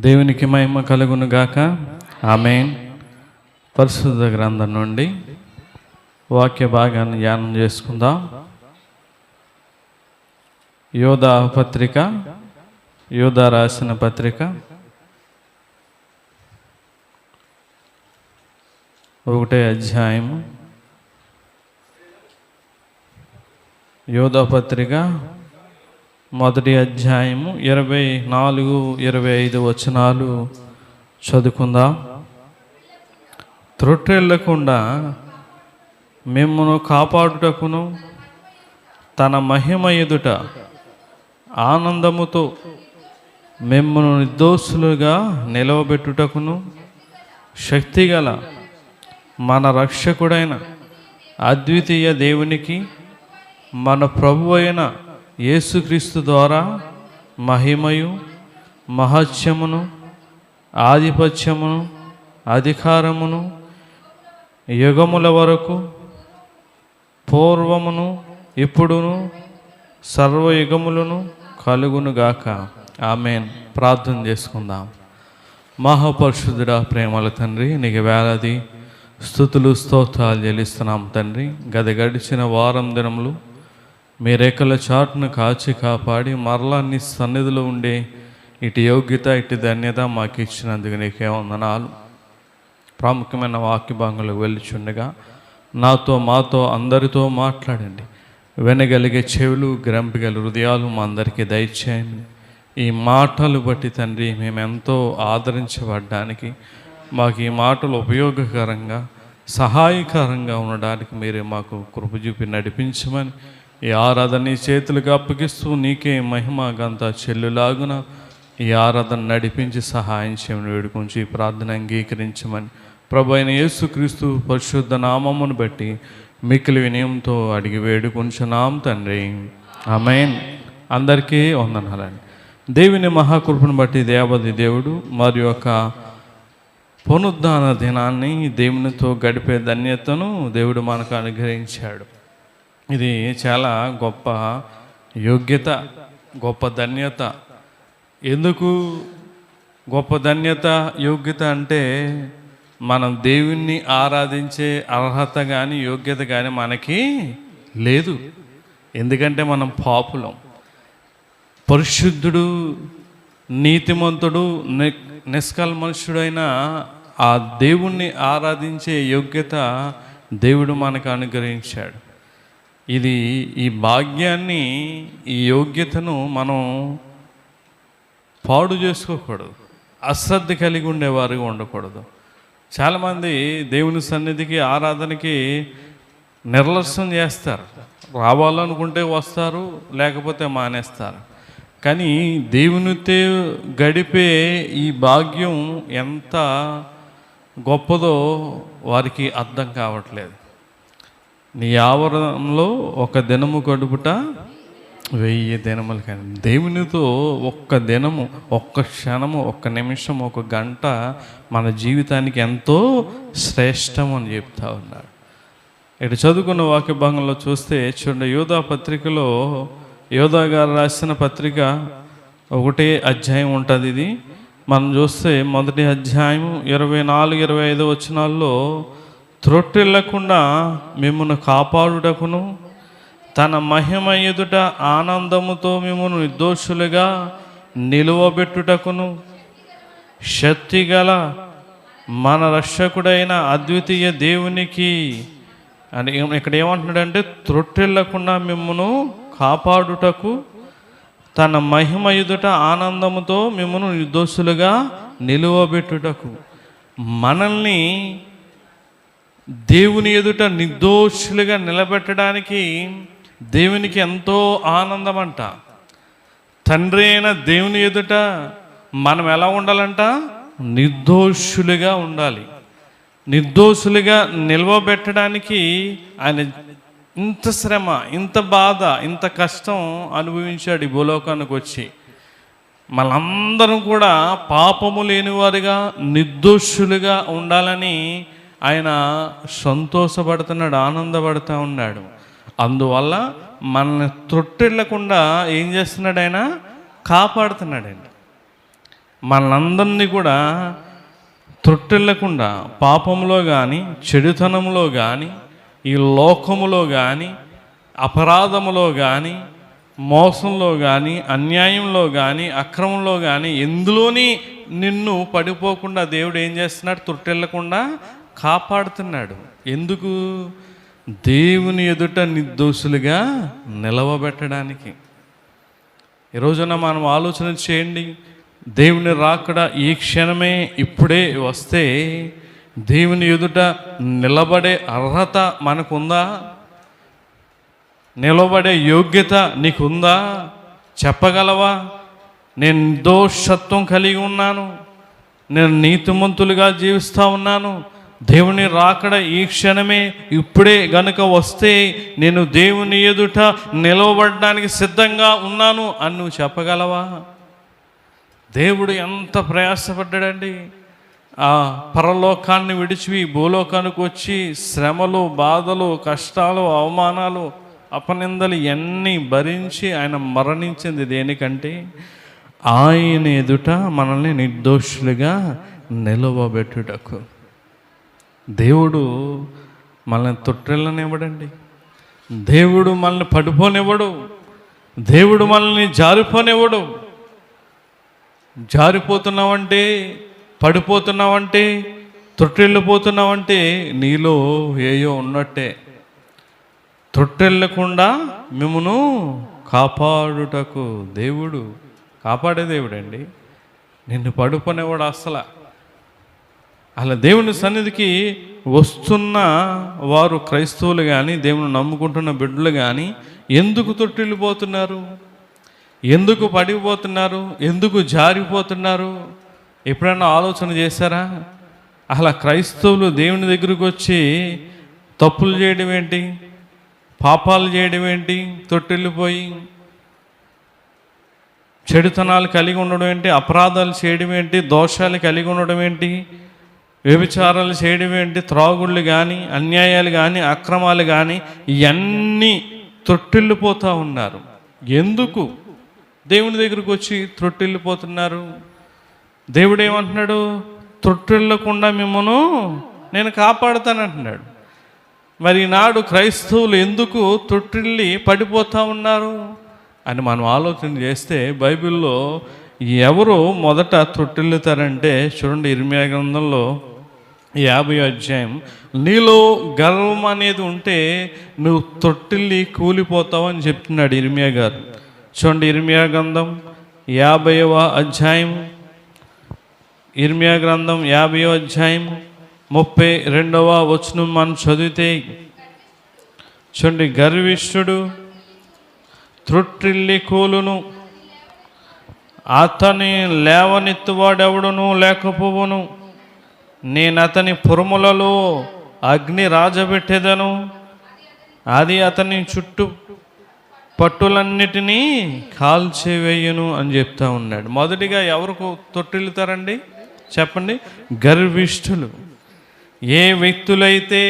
దేవునికి మహిమ కలుగును గాక. ఆమేన్. పరిశుద్ధ గ్రంథం నుండి వాక్య భాగాన్ని ధ్యానం చేసుకుందాం. యోధా పత్రిక, యోధా రాసిన పత్రిక 1వ అధ్యాయము. యోధా పత్రిక 1వ అధ్యాయము 24, 25 వచనాలు చదువుకుందాం. త్రొట్టెళ్ళకుండా మిమ్మును కాపాడుటకును తన మహిమ ఎదుట ఆనందముతో మిమ్మును నిర్దోషులుగా నిలవబెట్టుటకును శక్తిగల మన రక్షకుడైన అద్వితీయ దేవునికి మన ప్రభువు అయిన యేసుక్రీస్తు ద్వారా మహిమయు మహత్యమును ఆధిపత్యమును అధికారమును యుగముల వరకు పూర్వమును ఇప్పుడును సర్వయుగములను కలుగునుగాక. ఆమేన్. ప్రార్థన చేసుకుందాం. మహాపరిశుద్ధుడా, ప్రేమల తండ్రి, నీకు వేలాది స్తుతులు స్తోత్రాలు చెల్లిస్తున్నాం తండ్రి. గడిచిన వారం దినములు మీ రెక్కల చాటును కాచి కాపాడి మరలా నీ సన్నిధిలో ఉండే ఇటు యోగ్యత ఇటు ధన్యత మాకు ఇచ్చినందుకు నీకే వందనాలు. ప్రాముఖ్యమైన వాక్య భాగంలోకి వెళ్ళిచుండగా నాతో మాతో అందరితో మాట్లాడండి. వినగలిగే చెవులు, గ్రంథిగల హృదయాలు మా అందరికీ దయచేయండి. ఈ మాటలు బట్టి తండ్రి మేము ఎంతో ఆదరించబడ్డానికి, మాకు ఈ మాటలు ఉపయోగకరంగా సహాయకరంగా ఉండడానికి మీరే మాకు కృప చూపి నడిపించమని ఈ ఆరాధన నీ చేతులకు అప్పగిస్తూ నీకే మహిమ గంత చెల్లులాగున ఈ ఆరాధన నడిపించి సహాయం చేయమని వేడుకొంచి ఈ ప్రార్థన అంగీకరించమని ప్రభు అయిన యేసుక్రీస్తు పరిశుద్ధ నామమును బట్టి మిక్కిలి వినయంతో అడిగి వేడుకొంచున్నాం తండ్రి. ఆమేన్. అందరికీ వందనాలండి. దేవుని మహాకృపను బట్టి దేవాది దేవుడు మరి యొక్క పునరుద్ధాన దినాన్ని దేవునితో గడిపే ధన్యతను దేవుడు మనకు అనుగ్రహించాడు. ఇది చాలా గొప్ప యోగ్యత, గొప్ప ధన్యత. ఎందుకు గొప్ప ధన్యత, యోగ్యత అంటే మనం దేవుణ్ణి ఆరాధించే అర్హత కానీ యోగ్యత కానీ మనకి లేదు. ఎందుకంటే మనం పాపులం. పరిశుద్ధుడు, నీతిమంతుడు, నిష్కల్మషుడైన ఆ దేవుణ్ణి ఆరాధించే యోగ్యత దేవుడు మనకు అనుగ్రహించాడు. ఈ భాగ్యాన్ని, ఈ యోగ్యతను మనం పాడు చేసుకోకూడదు, అశ్రద్ధ కలిగి ఉండేవారుగా ఉండకూడదు. చాలామంది దేవుని సన్నిధికి, ఆరాధనకి నిర్లక్ష్యం చేస్తారు. రావాలనుకుంటే వస్తారు, లేకపోతే మానేస్తారు. కానీ దేవునితో గడిపే ఈ భాగ్యం ఎంత గొప్పదో వారికి అర్థం కావట్లేదు. నీ ఆవరణలో ఒక దినము గడుపుట 1000 దినములు. కానీ దేవునితో ఒక్క దినము, ఒక్క క్షణము, ఒక్క నిమిషం, ఒక గంట మన జీవితానికి ఎంతో శ్రేష్టం అని చెప్తా ఉన్నాడు. ఇక్కడ చదువుకున్న వాక్య భాగంలో చూస్తే చూడండి, యోధా పత్రికలో యోధా గారు రాసిన పత్రిక 1వ అధ్యాయం ఉంటుంది. ఇది మనం చూస్తే 1వ అధ్యాయం 24, 25 వచనాల్లో త్రొట్టెళ్ళకుండా మిమ్మును కాపాడుటకును తన మహిమ ఎదుట ఆనందముతో మిమ్మును నిర్దోషులుగా నిలువబెట్టుటకును శక్తిగల మన రక్షకుడైన అద్వితీయ దేవునికి అని ఇక్కడ ఏమంటున్నాడంటే, త్రొట్టెళ్ళకుండా మిమ్మును కాపాడుటకు తన మహిమ ఎదుట ఆనందముతో మిమ్మును నిర్దోషులుగా నిలువబెట్టుటకు. మనల్ని దేవుని ఎదుట నిర్దోషులుగా నిలబెట్టడానికి దేవునికి ఎంతో ఆనందం అంట. తండ్రి అయిన దేవుని ఎదుట మనం ఎలా ఉండాలంట? నిర్దోషులుగా ఉండాలి. నిర్దోషులుగా నిలవబెట్టడానికి ఆయన ఇంత శ్రమ, ఇంత బాధ, ఇంత కష్టం అనుభవించాడు ఈ భూలోకానికి వచ్చి. మనందరం కూడా పాపము లేనివారుగా నిర్దోషులుగా ఉండాలని ఆయన సంతోషపడుతున్నాడు, ఆనందపడుతూ ఉన్నాడు. అందువల్ల మనల్ని త్రొట్టెళ్ళకుండా ఏం చేస్తున్నాడు? ఆయన కాపాడుతున్నాడండి. మనందరినీ కూడా త్రొట్టెళ్ళకుండా పాపంలో కానీ, చెడుతనంలో కానీ, ఈ లోకములో కానీ, అపరాధములో కానీ, మోసంలో కానీ, అన్యాయంలో కానీ, అక్రమంలో కానీ ఎందులోని నిన్ను పడిపోకుండా దేవుడు ఏం చేస్తున్నాడు? త్రొట్టెళ్ళకుండా కాపాడుతున్నాడు. ఎందుకు? దేవుని ఎదుట నిర్దోషులుగా నిలవబెట్టడానికి. ఈ రోజున మనం ఆలోచన చేయండి. దేవుని రాకడ ఈ క్షణమే ఇప్పుడే వస్తే దేవుని ఎదుట నిలబడే అర్హత మనకుందా? నిలబడే యోగ్యత నీకుందా? చెప్పగలవా? నేను నిర్దోషత్వం కలిగి ఉన్నాను, నేను నీతిమంతులుగా జీవిస్తూ ఉన్నాను, దేవుని రాకడ ఈ క్షణమే ఇప్పుడే గనుక వస్తే నేను దేవుని ఎదుట నిలవబడడానికి సిద్ధంగా ఉన్నాను అని నువ్వు చెప్పగలవా? దేవుడు ఎంత ప్రయాసపడ్డాడండి. ఆ పరలోకాన్ని విడిచి భూలోకానికి వచ్చి శ్రమలు, బాధలు, కష్టాలు, అవమానాలు, అపనిందలు ఇవన్నీ భరించి ఆయన మరణించింది దేనికంటే? ఆయన ఎదుట మనల్ని నిర్దోషులుగా నిలవబెట్టుటకు. దేవుడు మనల్ని తొట్టెళ్ళనివ్వడండి. దేవుడు మనల్ని పడిపోనివ్వడు. దేవుడు మనల్ని జారిపోనివ్వడు. జారిపోతున్నావంటే, పడిపోతున్నావంటే, తొట్టెళ్ళిపోతున్నావంటే నీలో ఏయో ఉన్నట్టే. తొట్టెళ్ళకుండా మిమ్మును కాపాడుటకు దేవుడు, కాపాడే దేవుడండి. నిన్ను పడుకునేవాడు అసలు. అలా దేవుని సన్నిధికి వస్తున్న వారు క్రైస్తవులు కానీ, దేవుని నమ్ముకుంటున్న బిడ్డలు కానీ ఎందుకు తొట్టిల్లిపోతున్నారు? ఎందుకు పడిపోతున్నారు? ఎందుకు జారిపోతున్నారు? ఎప్పుడైనా ఆలోచన చేశారా? అలా క్రైస్తవులు దేవుని దగ్గరికి వచ్చి తప్పులు చేయడం ఏంటి? పాపాలు చేయడం ఏంటి? తొట్టిల్లిపోయి చెడుతనాలు కలిగి ఉండడం ఏంటి? అపరాధాలు చేయడం ఏంటి? దోషాలు కలిగి ఉండడం ఏంటి? వ్యభిచారాలు చేయడం ఏంటి? త్రాగుళ్ళు కానీ, అన్యాయాలు కానీ, అక్రమాలు కానీ ఇవన్నీ తొట్టిల్లిపోతూ ఉన్నారు. ఎందుకు దేవుని దగ్గరికి వచ్చి తొట్టిల్లిపోతున్నారు? దేవుడు ఏమంటున్నాడు? తొట్టిల్లకుండా మిమ్మను నేను కాపాడుతానంటున్నాడు. మరి ఈనాడు క్రైస్తవులు ఎందుకు తొట్టిల్లి పడిపోతూ ఉన్నారు అని మనం ఆలోచన చేస్తే, బైబిల్లో ఎవరు మొదట తొట్టిల్లుతారంటే చూడండి, ఇర్మియా గ్రంథంలో 50వ అధ్యాయం. నీలో గర్వం అనేది ఉంటే నువ్వు తొట్టిల్లి కూలిపోతావు అని చెప్తున్నాడు ఇర్మియా గారు. చూడండి, ఇర్మియా గ్రంథం 50వ అధ్యాయం. ఇర్మియా గ్రంథం 50వ అధ్యాయం 32వ వచనం మనం చదివితే చూడండి, గర్విష్ఠుడు త్రొట్టిల్లి కూలును, అతని లేవనెత్తువాడెవడును లేకపోవును. నేను అతని పురములలో అగ్ని రాజబెట్టేదను, అది అతని చుట్టూ పట్టులన్నిటినీ కాల్చివేయును అని చెప్తా ఉన్నాడు. మొదటిగా ఎవరికి తొట్టిల్లుతారండి చెప్పండి? గర్విష్ఠులు. ఏ వ్యక్తులైతే,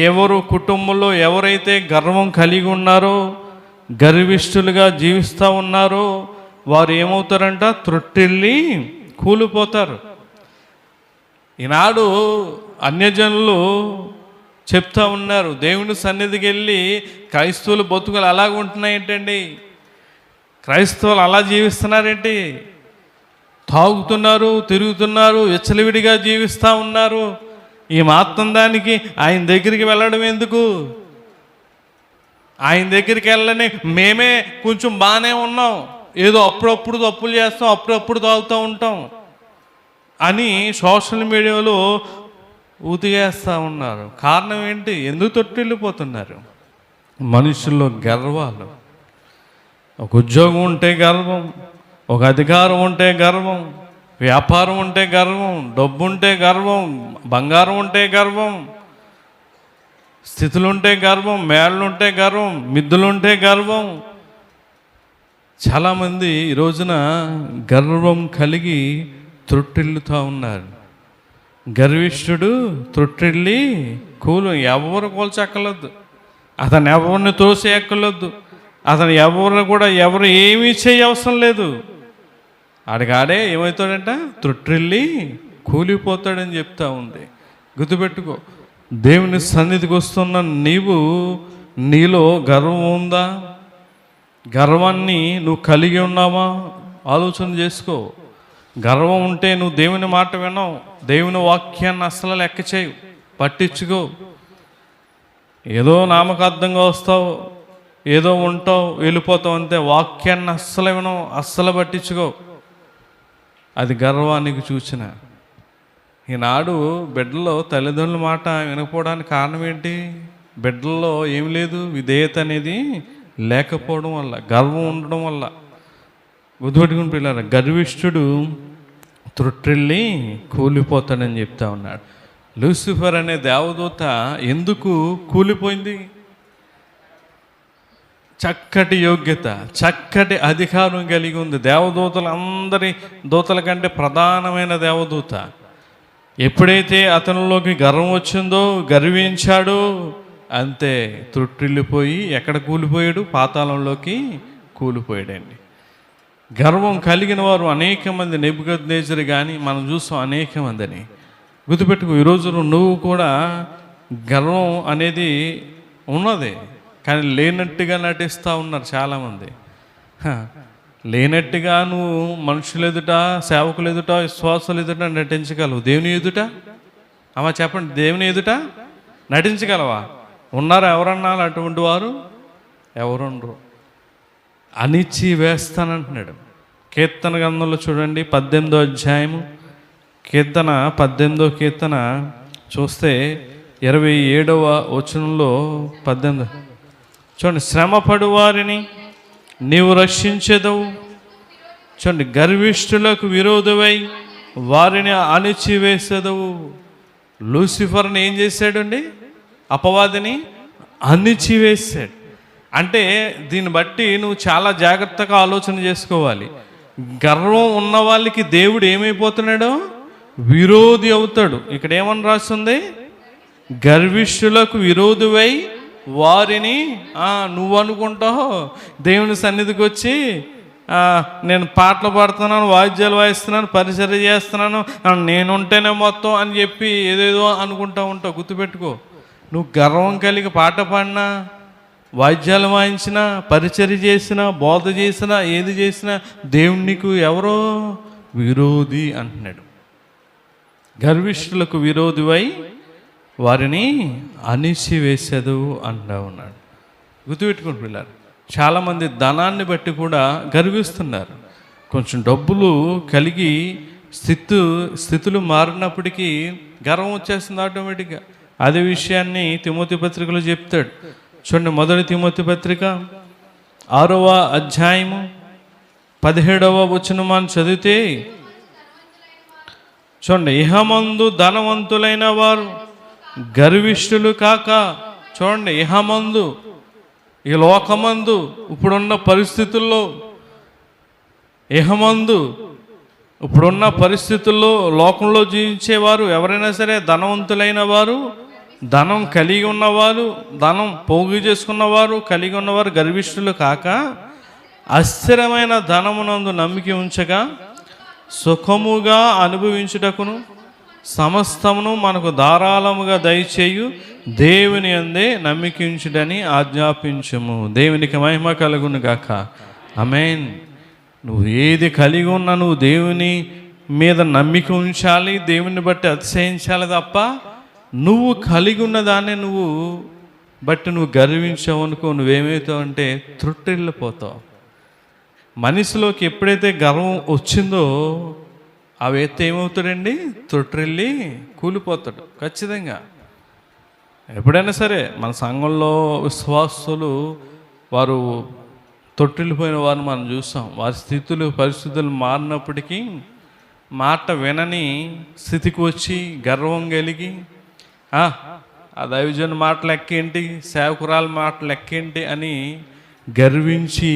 ఎవరు కుటుంబంలో ఎవరైతే గర్వం కలిగి ఉన్నారో, గర్విష్ఠులుగా జీవిస్తూ ఉన్నారో వారు ఏమవుతారంట? త్రొట్టిల్లి కూలిపోతారు. ఈనాడు అన్యజనులు చెప్తా ఉన్నారు, దేవుని సన్నిధికి వెళ్ళి క్రైస్తవుల బతుకులు అలాగ ఉంటున్నాయేంటండి? క్రైస్తవులు అలా జీవిస్తున్నారేంటి? తాగుతున్నారు, తిరుగుతున్నారు, విచ్చలవిడిగా జీవిస్తూ ఉన్నారు. ఈ మాత్రం దానికి ఆయన దగ్గరికి వెళ్ళడం ఎందుకు? ఆయన దగ్గరికి వెళ్ళని మేమే కొంచెం బాగానే ఉన్నాం, ఏదో అప్పుడప్పుడు తప్పులు చేస్తాం, అప్పుడప్పుడు తాగుతూ ఉంటాం అని సోషల్ మీడియాలో ఊతిగేస్తూ ఉన్నారు. కారణం ఏంటి? ఎందుకు తొట్టిల్లిపోతున్నారు? మనుషుల్లో గర్వాలు. ఒక ఉద్యోగం ఉంటే గర్వం, ఒక అధికారం ఉంటే గర్వం, వ్యాపారం ఉంటే గర్వం, డబ్బు ఉంటే గర్వం, బంగారం ఉంటే గర్వం, స్థితులుంటే గర్వం, మేళ్ళుంటే గర్వం, మిద్దులుంటే గర్వం. చాలామంది ఈ రోజున గర్వం కలిగి త్రొట్టిల్లుతూ ఉన్నారు. గర్విష్ఠుడు త్రొట్టిల్లి కూలు. ఎవరు కూల్చక్కర్లేదు, అతను ఎవరిని తోసేయక్కర్లేదు, అతను ఎవరు కూడా ఎవరు ఏమీ చేయవసరం లేదు. ఆడిగాడే ఏమవుతాడంట, త్రొట్టిల్లి కూలిపోతాడని చెప్తా ఉంది. గుర్తుపెట్టుకో, దేవుని సన్నిధికి వస్తున్న నీలో గర్వం ఉందా? గర్వాన్ని నువ్వు కలిగి ఉన్నావా? ఆలోచన చేసుకో. గర్వం ఉంటే నువ్వు దేవుని మాట వినవు, దేవుని వాక్యాన్ని అస్సలు లెక్క చేయు, పట్టించుకో. ఏదో నామకార్థంగా వస్తావు, ఏదో ఉంటావు, వెళ్ళిపోతావు అంతే. వాక్యాన్ని అస్సలు వినవు, అస్సలు పట్టించుకో. అది గర్వానికి సూచన. ఈనాడు బిడ్డలో తల్లిదండ్రుల మాట వినకపోవడానికి కారణం ఏంటి? బిడ్డల్లో ఏం లేదు, విధేయత అనేది లేకపోవడం వల్ల, గర్వం ఉండడం వల్ల. గుర్తుపెట్టుకుని పిల్లలు, గర్విష్ఠుడు త్రొట్టిల్లి కూలిపోతాడని చెప్తా ఉన్నాడు. లూసిఫర్ అనే దేవదూత ఎందుకు కూలిపోయింది? చక్కటి యోగ్యత, చక్కటి అధికారం కలిగి ఉంది. అందరి దూతల కంటే ప్రధానమైన దేవదూత. ఎప్పుడైతే అతనిలోకి గర్వం వచ్చిందో, గర్వించాడో, అంతే త్రొట్టిల్లిపోయి ఎక్కడ కూలిపోయాడు? పాతాళంలోకి కూలిపోయాడండి. గర్వం కలిగిన వారు అనేక మంది, నెబుకద్నెజరు కానీ మనం చూస్తాం అనేక మందిని. గుర్తుపెట్టుకో, ఈరోజు నువ్వు కూడా గర్వం అనేది ఉన్నది, కానీ లేనట్టుగా నటిస్తూ ఉన్నారు చాలామంది. లేనట్టుగా నువ్వు మనుషులు ఎదుట, సేవకులు ఎదుట, విశ్వాసాలు ఎదుట నటించగలవు. దేవుని ఎదుట అమ్మా చెప్పండి, దేవుని ఎదుట నటించగలవా? ఉన్నారా ఎవరన్నా అటువంటి వారు? ఎవరుండరు. అణిచి వేస్తానంటున్నాడు. కీర్తన గ్రంథంలో చూడండి, 18వ అధ్యాయము, కీర్తన 18వ కీర్తన చూస్తే 27వ వచనంలో 18 చూడండి. శ్రమపడు వారిని నీవు రక్షించెదవు. చూడండి, గర్విష్ఠులకు విరోధమై వారిని అణిచివేసేదవు. లూసిఫర్ని ఏం చేశాడండి? అపవాదిని అణిచివేశాడు. అంటే దీన్ని బట్టి నువ్వు చాలా జాగ్రత్తగా ఆలోచన చేసుకోవాలి. గర్వం ఉన్న వాళ్ళకి దేవుడు ఏమైపోతున్నాడో విరోధి అవుతాడు. ఇక్కడ ఏమని రాస్తుంది? గర్విష్ఠులకు విరోధువై వారిని, నువ్వు అనుకుంటావు దేవుని సన్నిధికి వచ్చి నేను పాటలు పాడుతున్నాను, వాయిద్యాలు వాయిస్తున్నాను, పరిచర్య చేస్తున్నాను, నేనుంటేనే మొత్తం అని చెప్పి ఏదేదో అనుకుంటా ఉంటావు. గుర్తుపెట్టుకో, నువ్వు గర్వం కలిగి పాట పాడినా, వాయిద్యాలు వాయించినా, పరిచర్య చేసినా, బోధ చేసినా, ఏది చేసినా దేవుడు నీకు ఎవరో విరోధి అంటున్నాడు. గర్విష్ఠులకు విరోధివై వారిని అణిచివేసేదు అంటూ ఉన్నాడు. గుర్తుపెట్టుకుని పిల్లలు, చాలామంది ధనాన్ని బట్టి కూడా గర్విస్తున్నారు. కొంచెం డబ్బులు కలిగి స్థితులు మారినప్పటికీ గర్వం వచ్చేస్తుంది ఆటోమేటిక్గా. అదే విషయాన్ని తిమోతి పత్రికలో చెప్తాడు. చూడండి, 1 తిమోతి పత్రిక 6వ అధ్యాయము 17వ వచనం చదివితే చూడండి, ఇహమందు ధనవంతులైన వారు గర్విష్ఠులు కాక. చూడండి, ఇహమందు, ఈ లోకమందు, ఇప్పుడున్న పరిస్థితుల్లో, ఇహమందు ఇప్పుడున్న పరిస్థితుల్లో లోకంలో జీవించేవారు ఎవరైనా సరే ధనవంతులైన వారు, ధనం కలిగి ఉన్నవారు, ధనం పోగు చేసుకున్నవారు, కలిగి ఉన్నవారు గర్విష్ఠులు కాక అస్థిరమైన ధనమునందు నమ్మిక ఉంచగా సుఖముగా అనుభవించుటకును సమస్తమును మనకు ధారాళముగా దయచేయు దేవుని అందే నమ్మికించుడని ఆజ్ఞాపించము. దేవునికి మహిమ కలుగును గాక. ఆమేన్. నువ్వు ఏది కలిగి ఉన్నా నువ్వు దేవుని మీద నమ్మిక ఉంచాలి, దేవుని బట్టి అతిశయించాలి తప్ప నువ్వు కలిగి ఉన్న దాన్ని నువ్వు గర్వించావు అనుకో, నువ్వేమవుతావు అంటే త్రొట్టిల్లిపోతావు. మనిషిలోకి ఎప్పుడైతే గర్వం వచ్చిందో ఆ వ్యక్తి ఏమవుతాడండి? త్రొట్టిల్లి కూలిపోతాడు ఖచ్చితంగా. ఎప్పుడైనా సరే మన సంఘంలో విశ్వాసులు వారు తొట్టిల్లిపోయిన వారిని మనం చూస్తాం. వారి పరిస్థితులు మారినప్పటికీ మాట వినని స్థితికి వచ్చి గర్వం కలిగి ఆ దైవజన్ మాట లెక్కేంటి, సేవకురాల మాట లెక్కేంటి అని గర్వించి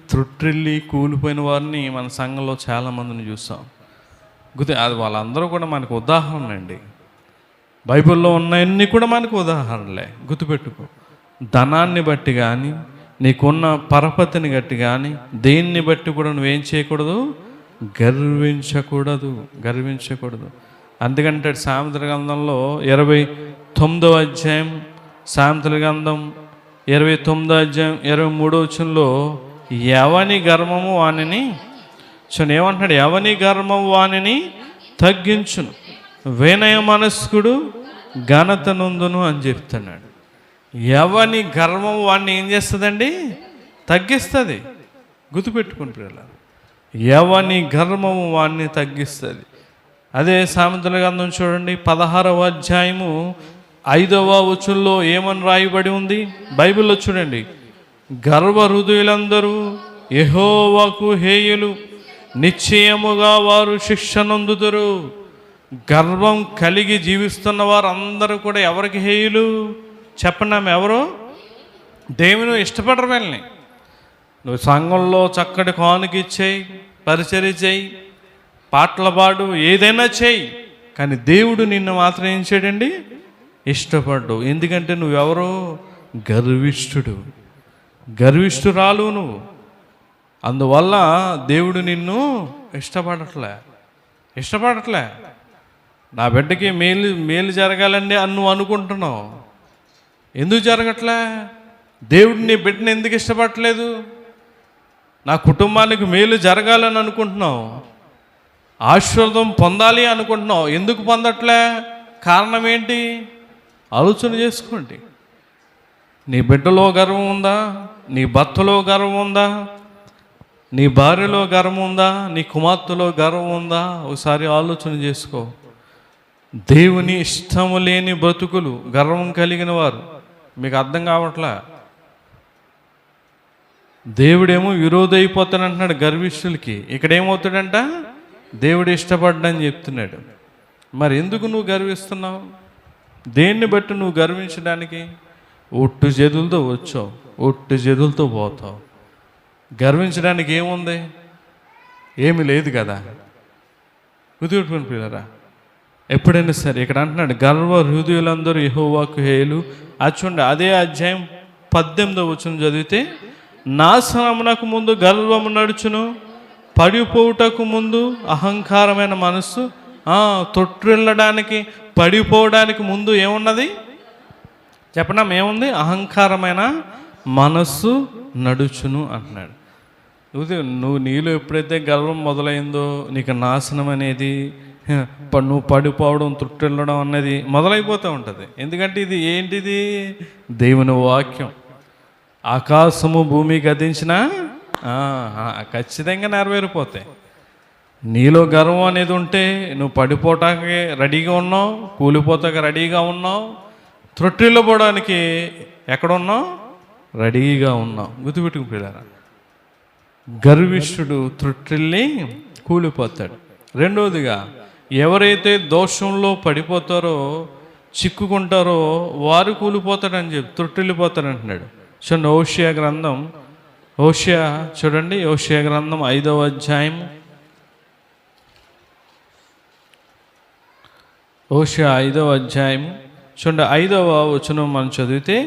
త్రొట్టిల్లి కూలిపోయిన వారిని మన సంఘంలో చాలామందిని చూస్తాం. అది వాళ్ళందరూ కూడా మనకు ఉదాహరణ అండి. బైబిల్లో ఉన్నవన్నీ కూడా మనకు ఉదాహరణలే. గుర్తుపెట్టుకో, ధనాన్ని బట్టి కానీ, నీకున్న పరపతిని బట్టి కానీ, దేన్ని బట్టి కూడా నువ్వేం చేయకూడదు? గర్వించకూడదు. అందుకంటే సామెతల గ్రంథంలో 29వ అధ్యాయం, సామెతల గ్రంథం 29వ అధ్యాయం 23వ వచనంలో ఎవని గర్వము వానిని ఏమంటున్నాడు? ఎవని గర్వము వానిని తగ్గించును, వినయ మనస్కుడు ఘనత నొందును అని చెప్తున్నాడు. ఎవని గర్వం వాడిని ఏం చేస్తుందండి? తగ్గిస్తుంది. గుర్తుపెట్టుకుని పిల్లలు, ఎవని గర్వము వాడిని తగ్గిస్తుంది. అదే సామెతల గ్రంథం చూడండి 16వ అధ్యాయము 5వ వచనంలో ఏమని రాయబడి ఉంది బైబిల్లో చూడండి. గర్వ హృదయులందరూ యెహోవాకు హేయులు, నిశ్చయముగా వారు శిక్ష నొందుదురు. గర్వం కలిగి జీవిస్తున్న వారు అందరూ కూడా ఎవరికి హేయులు చెప్పండి? ఆమె ఎవరు? దేవుని ఇష్టపడరు. వెళ్ళని నువ్వు సంఘంలో చక్కటి కానుక ఇచ్చేయి, పరిచర్య చేయి, పాటలు పాడు, ఏదైనా చేయి, కానీ దేవుడు నిన్ను మాత్రం ఏం చేయడండి? ఇష్టపడ్డు. ఎందుకంటే నువ్వెవరో? గర్విష్ఠురాలు నువ్వు. అందువల్ల దేవుడు నిన్ను ఇష్టపడట్లే. నా బిడ్డకి మేలు జరగాలండి అని నువ్వు అనుకుంటున్నావు. ఎందుకు జరగట్లే? దేవుడు నీ బిడ్డని ఎందుకు ఇష్టపడట్లేదు? నా కుటుంబానికి మేలు జరగాలని అనుకుంటున్నావు, ఆశీర్వాదం పొందాలి అనుకుంటున్నావు. ఎందుకు పొందట్లే? కారణం ఏంటి? ఆలోచన చేసుకోండి. నీ బిడ్డలో గర్వం ఉందా? నీ భర్తలో గర్వం ఉందా? నీ భార్యలో గర్వం ఉందా? నీ కుమార్తెలో గర్వం ఉందా? ఒకసారి ఆలోచన చేసుకో. దేవుని ఇష్టము లేని బ్రతుకులు, గర్వం కలిగిన వారు. మీకు అర్థం కావట్లా? దేవుడేమో విరోధైపోతానంటున్నాడు గర్విష్ఠులకి. ఇక్కడ ఏమవుతాడంట? దేవుడు ఇష్టపడ్డని చెప్తున్నాడు. మరి ఎందుకు నువ్వు గర్విస్తున్నావు? దేన్ని బట్టి నువ్వు గర్వించడానికి? ఒట్టు చేతులతో వచ్చావు, ఒట్టు చేతులతో పోతావు. గర్వించడానికి ఏముంది? ఏమి లేదు కదా. గుర్తుపెట్టుకుని పిల్లరా, ఎప్పుడైనా సరే ఇక్కడ అంటున్నాడు గర్వ హృదయులందరూ యెహోవాకు హేయులు. అది చూడండి, అదే అధ్యాయం 18వ వచనం చదివితే, నాశనమునకు ముందు గర్వము నడుచును, పడిపోవుటకు ముందు అహంకారమైన మనస్సు. తొట్టిల్లడానికి, పడిపోవడానికి ముందు ఏమున్నది చెప్పనా? ఏముంది? అహంకారమైన మనస్సు నడుచును అంటున్నాడు. నువ్వు నీలో ఎప్పుడైతే గర్వం మొదలైందో నీకు నాశనం అనేది, నువ్వు పడిపోవడం, తొట్టిల్లడం అనేది మొదలైపోతూ ఉంటుంది. ఎందుకంటే ఇది ఏంటిది? దేవుని వాక్యం. ఆకాశము భూమి గతించినా ఖచ్చితంగా నెరవేరిపోతాయి. నీలో గర్వం అనేది ఉంటే నువ్వు పడిపోవటానికి రెడీగా ఉన్నావు, కూలిపోతాక రెడీగా ఉన్నావు, త్రొట్టిల్లపోవడానికి ఎక్కడున్నావు? రెడీగా ఉన్నావు. గుర్తుపెట్టుకు పిల్లరా, గర్విష్ఠుడు త్రొట్టిల్లి కూలిపోతాడు. రెండవదిగా, ఎవరైతే దోషంలో పడిపోతారో, చిక్కుకుంటారో వారు కూలిపోతాడని చెప్పి త్రొట్టిల్లిపోతాడు అంటున్నాడు. చూడండి హోషేయ గ్రంథం, చూడండి హోషేయ గ్రంథం 5వ అధ్యాయం, హోషేయ 5వ అధ్యాయం చూడండి 5వ వచనం మనం చదివితే,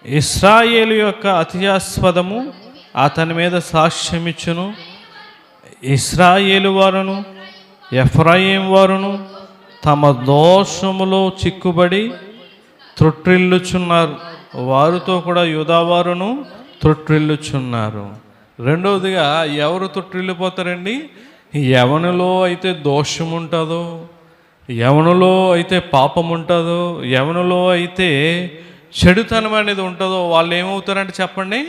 ఇశ్రాయేలు యొక్క అత్యాస్పదము అతని మీద సాక్ష్యమిచ్చును. ఇశ్రాయేలు వారును ఎఫ్రాయిం వారును తమ దోషములో చిక్కుబడి త్రొట్టిల్లుచున్నారు, వారితో కూడా యూదావారును త్రొట్టిల్లుచున్నారు. రెండవదిగా, ఎవరు త్రొట్టిల్లిపోతారండి? ఎవనిలో అయితే దోషం ఉంటుందో, ఎవనిలో అయితే పాపం ఉంటుందో, ఎవనిలో అయితే చెడుతనం అనేది ఉంటుందో వాళ్ళు ఏమవుతారంటే చెప్పండి?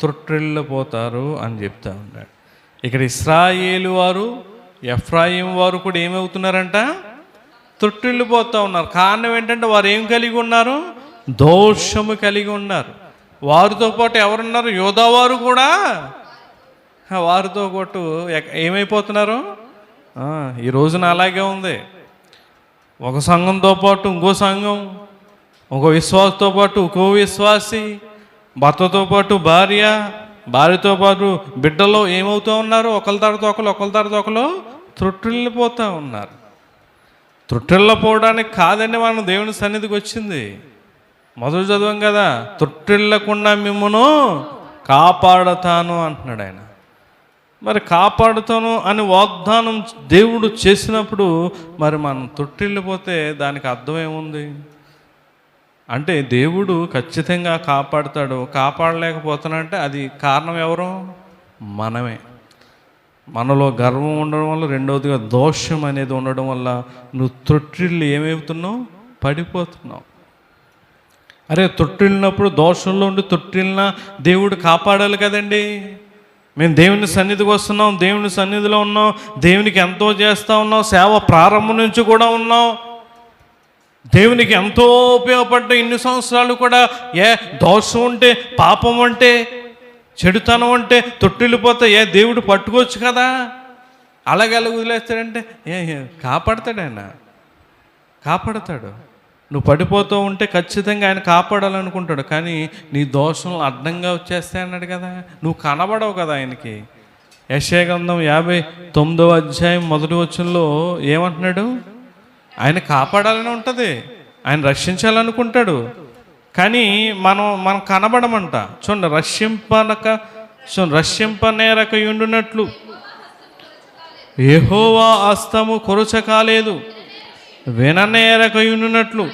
త్రొట్టిల్లిపోతారు అని చెప్తా ఉన్నాడు. ఇక్కడ ఇశ్రాయేలు వారు, ఎఫ్రాయిం వారు కూడా ఏమవుతున్నారంట? త్రొట్టిల్లిపోతూ ఉన్నారు. కారణం ఏంటంటే వారు ఏం కలిగి ఉన్నారు? దోషము కలిగి ఉన్నారు. వారితో పాటు ఎవరున్నారు? యోధావారు కూడా వారితో పాటు ఏమైపోతున్నారు? ఈ రోజున అలాగే ఉంది. ఒక సంఘంతో పాటు ఇంకో సంఘం, ఒక విశ్వాసతో పాటు ఇంకో విశ్వాసి, భర్తతో పాటు భార్య, భార్యతో పాటు బిడ్డలో ఏమవుతూ ఉన్నారు? ఒకరి తర్వాత ఒకరు త్రొట్టిల్లిపోతూ ఉన్నారు. త్రొట్టిల్లపోవడానికి కాదండి మనం దేవుని సన్నిధికి వచ్చింది. మొదలు చదవం కదా, త్రొట్టిల్లకుండా మిమ్మును కాపాడతాను అంటున్నాడు ఆయన. మరి కాపాడుతాను అని వాగ్దానం దేవుడు చేసినప్పుడు మరి మనం తొట్టిల్లిపోతే దానికి అర్థం ఏముంది? అంటే దేవుడు ఖచ్చితంగా కాపాడుతాడు. కాపాడలేకపోతానంటే అది కారణం ఎవరు? మనమే. మనలో గర్వం ఉండడం వల్ల, రెండవదిగా దోషం అనేది ఉండడం వల్ల నువ్వు తొట్టిల్లి ఏమవుతున్నావు? పడిపోతున్నావు. అరే తొట్టిల్లినప్పుడు దోషంలో ఉండి తొట్టిల్లిన దేవుడు కాపాడాలి కదండి. మేము దేవుని సన్నిధికి వస్తున్నాం, దేవుని సన్నిధిలో ఉన్నాం, దేవునికి ఎంతో చేస్తూ ఉన్నాం, సేవ ప్రారంభం నుంచి కూడా ఉన్నాం, దేవునికి ఎంతో ఉపయోగపడ్డ ఇన్ని సంవత్సరాలు కూడా దోషం ఉంటే, పాపం అంటే, చెడుతనం అంటే తొట్టిల్లిపోతే దేవుడు పట్టుకోవచ్చు కదా. అలాగే వదిలేస్తాడంటే కాపాడతాడు ఆయన, కాపాడతాడు. నువ్వు పడిపోతూ ఉంటే ఖచ్చితంగా ఆయన కాపాడాలనుకుంటాడు. కానీ నీ దోషం అడ్డంగా వచ్చేస్తాయి అన్నాడు కదా, నువ్వు కనబడవు కదా ఆయనకి. యెషయా గ్రంథం 59వ అధ్యాయం 1వ వచనంలో ఏమంటున్నాడు? ఆయన కాపాడాలని ఉంటుంది, ఆయన రక్షించాలనుకుంటాడు. కానీ మనం కనబడమంట. చూడండి, రక్షింపనేరక ఉండునట్లు యెహోవా హస్తము కొరచ కాలేదు, విననేరక ఉండునట్లు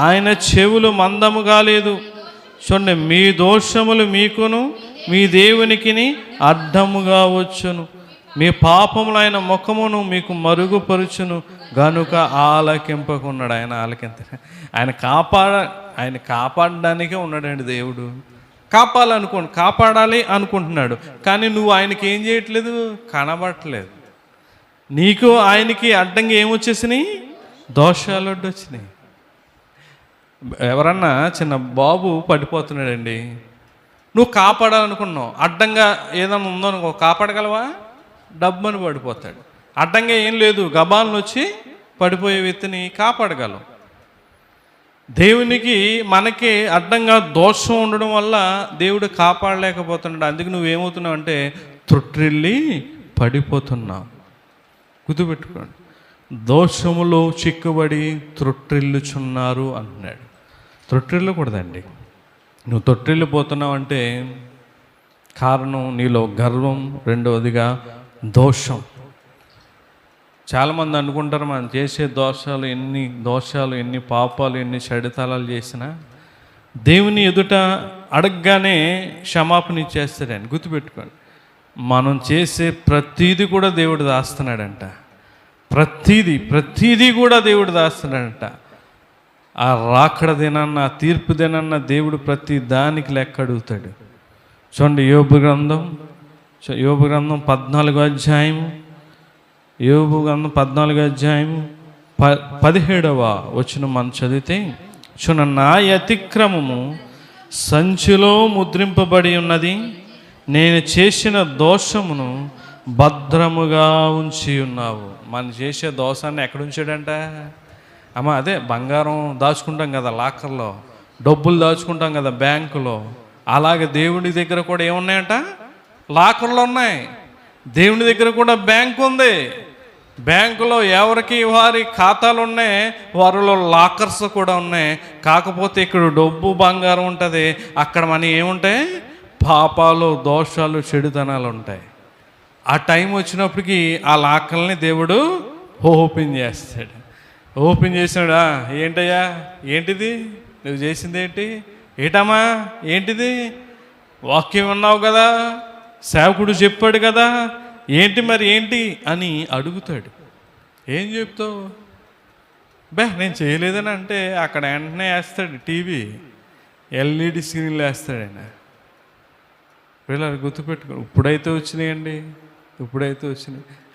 ఆయన చెవులు మందము కాలేదు. చూడండి, మీ దోషములు మీకును మీ దేవునికిని అడ్డముగా వచ్చును, మీ పాపములు ఆయన ముఖమును మీకు మరుగుపరుచును గనుక ఆలకింపకున్నాడు. ఆయన ఆయన కాపాడడానికే ఉన్నాడండి దేవుడు. కాపాడాలి అనుకుంటున్నాడు. కానీ నువ్వు ఆయనకి ఏం చేయట్లేదు, కనబడట్లేదు. నీకు ఆయనకి అడ్డంగా ఏమొచ్చేసినాయి? దోషాలు వచ్చినాయి. ఎవరన్నా చిన్న బాబు పడిపోతున్నాడండి, నువ్వు కాపాడాలనుకున్నావు, అడ్డంగా ఏదైనా ఉందో అనుకో, కాపాడగలవా? డబ్బని పడిపోతాడు. అడ్డంగా ఏం లేదు, గబాలను వచ్చి పడిపోయే వ్యక్తిని కాపాడగలం. దేవునికి మనకి అడ్డంగా దోషం ఉండడం వల్ల దేవుడు కాపాడలేకపోతున్నాడు. అందుకు నువ్వేమవుతున్నావు అంటే తొట్టిల్లి పడిపోతున్నావు. గుర్తుపెట్టుకోండి, దోషములో చిక్కుబడి తొట్టిల్లుచున్నారు అంటున్నాడు. తొట్టిల్లకూడదండి. నువ్వు తొట్టిల్లిపోతున్నావు అంటే కారణం నీలో గర్వం, రెండవదిగా దోషం. చాలామంది అనుకుంటారు మనం చేసే దోషాలు ఎన్ని పాపాలు, ఎన్ని చెడుతనాలు చేసినా దేవుని ఎదుట అడగగానే క్షమాపణ ఇచ్చేస్తాడని. గుర్తుపెట్టుకోండి, మనం చేసే ప్రతీది కూడా దేవుడు దాస్తున్నాడంట. ప్రతీది కూడా దేవుడు దాస్తున్నాడంట. ఆ రాకడ దినాన్న, ఆ తీర్పు దినాన్న దేవుడు ప్రతి దానికి లెక్క అడుగుతాడు. చూడండి, యోబు గ్రంథం 14వ అధ్యాయం, యోబు గ్రంథం 14వ అధ్యాయం 17వ వచనం మనం చదివితే, చూడండి, నా అతిక్రమము సంచిలో ముద్రింపబడి ఉన్నది, నేను చేసిన దోషమును భద్రముగా ఉంచి ఉన్నావు. మనం చేసే దోషాన్ని ఎక్కడ ఉంచాడంట? అదే బంగారం దాచుకుంటాం కదా లాకర్లో, డబ్బులు దాచుకుంటాం కదా బ్యాంకులో, అలాగే దేవుడి దగ్గర కూడా ఏమున్నాయంట? లాకర్లు ఉన్నాయి. దేవుని దగ్గర కూడా బ్యాంకు ఉంది. బ్యాంకులో ఎవరికి వారి ఖాతాలు ఉన్నాయి, వారిలో లాకర్స్ కూడా ఉన్నాయి. కాకపోతే ఇక్కడ డబ్బు బంగారం ఉంటుంది, అక్కడ మన ఏముంటాయి? పాపాలు, దోషాలు, చెడుతనాలు ఉంటాయి. ఆ టైం వచ్చినప్పటికీ ఆ లాకర్ని దేవుడు ఓపెన్ చేస్తాడు. ఓపెన్ చేసినాడా? ఏంటయ్యా, ఏంటిది నువ్వు చేసింది? ఏటమ్మా ఏంటిది? వాక్యం అన్నావు కదా, సేవకుడు చెప్పాడు కదా, ఏంటి అని అడుగుతాడు. ఏం చెప్తావు? నేను చేయలేదని అంటే అక్కడ వెంటనే వేస్తాడు టీవీ, ఎల్ఈడి స్క్రీన్లు వేస్తాడు ఆయన. వీళ్ళు గుర్తుపెట్టుకో, ఇప్పుడైతే వచ్చినాయండి,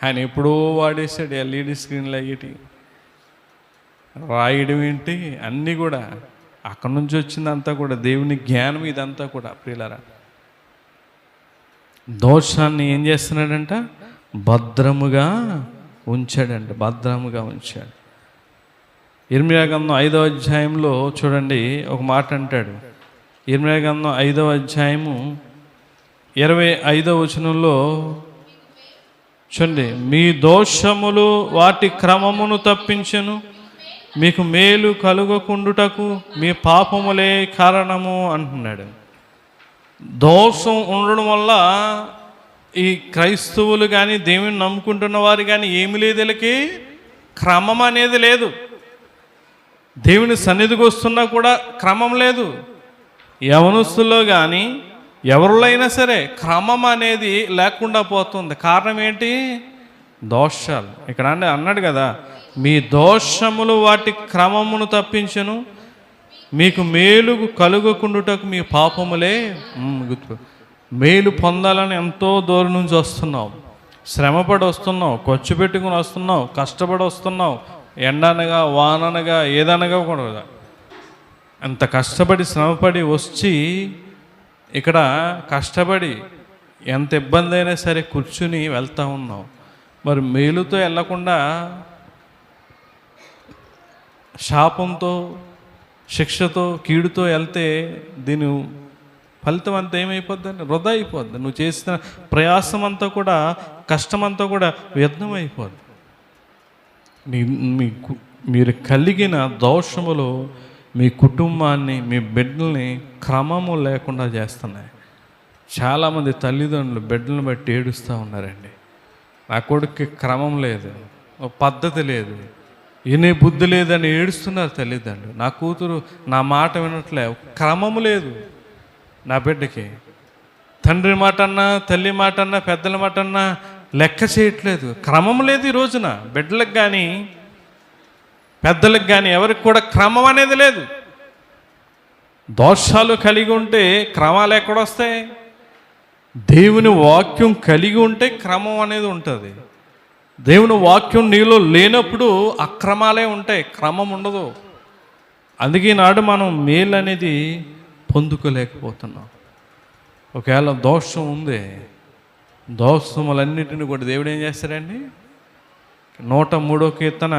ఆయన ఎప్పుడో వాడేసాడు ఎల్ఈడి స్క్రీన్లు అయ్యేటి. రాయడం ఏంటి, అన్నీ కూడా అక్కడి నుంచి వచ్చిందంతా కూడా దేవుని జ్ఞానం. ఇదంతా కూడా ప్రియులారా, దోషాన్ని ఏం చేస్తున్నాడంట? భద్రముగా ఉంచాడంట, భద్రముగా ఉంచాడు. ఇర్మియా గ్రంథం 5వ అధ్యాయంలో చూడండి ఒక మాట అంటాడు. ఇర్మియా గ్రంథం 5వ అధ్యాయము 25వ వచనంలో చూడండి, మీ దోషములు వాటి క్రమమును తప్పించెను, మీకు మేలు కలుగకుండుటకు మీ పాపములే కారణము అంటున్నాడు. దోషం ఉండడం వల్ల ఈ క్రైస్తవులు కానీ దేవుని నమ్ముకుంటున్న వారు కానీ ఏమి లేదు, వీళ్ళకి క్రమం అనేది లేదు. దేవుని సన్నిధికి వస్తున్నా కూడా క్రమం లేదు. యవనస్తుల్లో కానీ ఎవరిలో అయినా సరే క్రమం అనేది లేకుండా పోతుంది. కారణం ఏంటి? దోషాలు. ఇక్కడ అన్నాడు కదా, మీ దోషములు వాటి క్రమమును తప్పించును, మీకు మేలు కలుగకుండుటకు మీ పాపములే. మేలు పొందాలని ఎంతో దూరం నుంచి వస్తున్నావు, శ్రమపడి వస్తున్నావు, ఖర్చు పెట్టుకుని వస్తున్నావు, కష్టపడి వస్తున్నావు, ఎండనగా వాననగా ఏదనగా కూడా అంత కష్టపడి శ్రమపడి వచ్చి ఇక్కడ కష్టపడి ఎంత ఇబ్బంది అయినా సరే కూర్చుని వెళ్తూ ఉన్నావు. మరి మేలుతో వెళ్ళకుండా శాపంతో, శిక్షతో, కీడుతో వెళ్తే దీని ఫలితం అంతా ఏమైపోద్దండి? వృధా అయిపోద్ది. నువ్వు చేసిన ప్రయాసం అంతా కూడా, కష్టమంతా కూడా వ్యర్థం అయిపోద్ది. మీరు కలిగిన దోషములు మీ కుటుంబాన్ని, మీ బిడ్డల్ని క్రమము లేకుండా చేస్తున్నాయి. చాలామంది తల్లిదండ్రులు బిడ్డలను బట్టి ఏడుస్తూ ఉన్నారండి. నా కొడుక్కి క్రమం లేదు, పద్ధతి లేదు, వినే బుద్ధి లేదని ఏడుస్తున్నారు తల్లిదండ్రులు. నా కూతురు నా మాట వినట్లే, క్రమము లేదు నా బిడ్డకి. తండ్రి మాట అన్నా, తల్లి మాట అన్నా, పెద్దల మాట అన్నా లెక్క చేయట్లేదు. క్రమం లేదు ఈ రోజున. బిడ్డలకు కానీ పెద్దలకు కానీ ఎవరికి కూడా క్రమం అనేది లేదు. దోషాలు కలిగి ఉంటే క్రమాలు ఎక్కడొస్తాయి? దేవుని వాక్యం కలిగి ఉంటే క్రమం అనేది ఉంటుంది. దేవుని వాక్యం నీలో లేనప్పుడు అక్రమాలే ఉంటాయి, క్రమం ఉండదు. అందుకే నాడు మనం మేలు అనేది పొందుకోలేకపోతున్నాం. ఒకవేళ దోషం ఉంది, దోషములన్నిటిని కూడా దేవుడు ఏం చేస్తాడండి? 103వ కీర్తన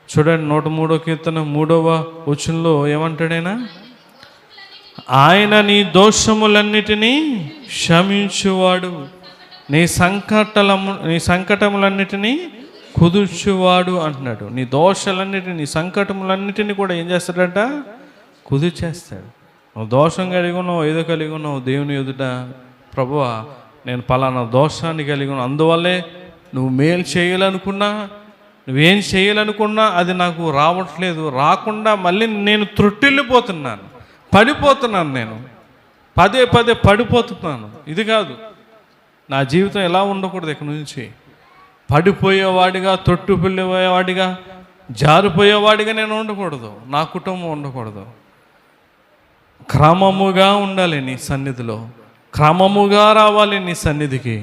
చూడండి, 103వ కీర్తన 3వ వచనంలో ఏమంటాడైనా? ఆయన నీ దోషములన్నిటినీ క్షమించువాడు, నీ సంకటములన్నిటినీ కుదుర్చువాడు అంటున్నాడు. నీ దోషాలన్నిటిని, నీ సంకటములన్నిటినీ కూడా ఏం చేస్తాడంట? కుదిర్చేస్తాడు. నువ్వు దోషం కలిగి ఉన్నావు, ఏదో కలిగి ఉన్నావు, దేవుని ఎదుట ప్రభువా నేను పలానా దోషాన్ని కలిగి ఉన్నాను, అందువల్లే నువ్వు మేలు చేయాలనుకున్నా, నువ్వేం చేయాలనుకున్నా అది నాకు రావట్లేదు, రాకుండా మళ్ళీ నేను త్రుట్టిల్లిపోతున్నాను, పడిపోతున్నాను, నేను పదే పదే పడిపోతున్నాను. ఇది కాదు నా జీవితం. ఎలా ఉండకూడదు ఇక్కడి నుంచి. పడిపోయేవాడిగా, తొట్టుపిల్లిపోయేవాడిగా, జారిపోయేవాడిగా నేను ఉండకూడదు, నా కుటుంబం ఉండకూడదు. క్రమముగా ఉండాలి నీ సన్నిధిలో, క్రమముగా రావాలి నీ సన్నిధికి,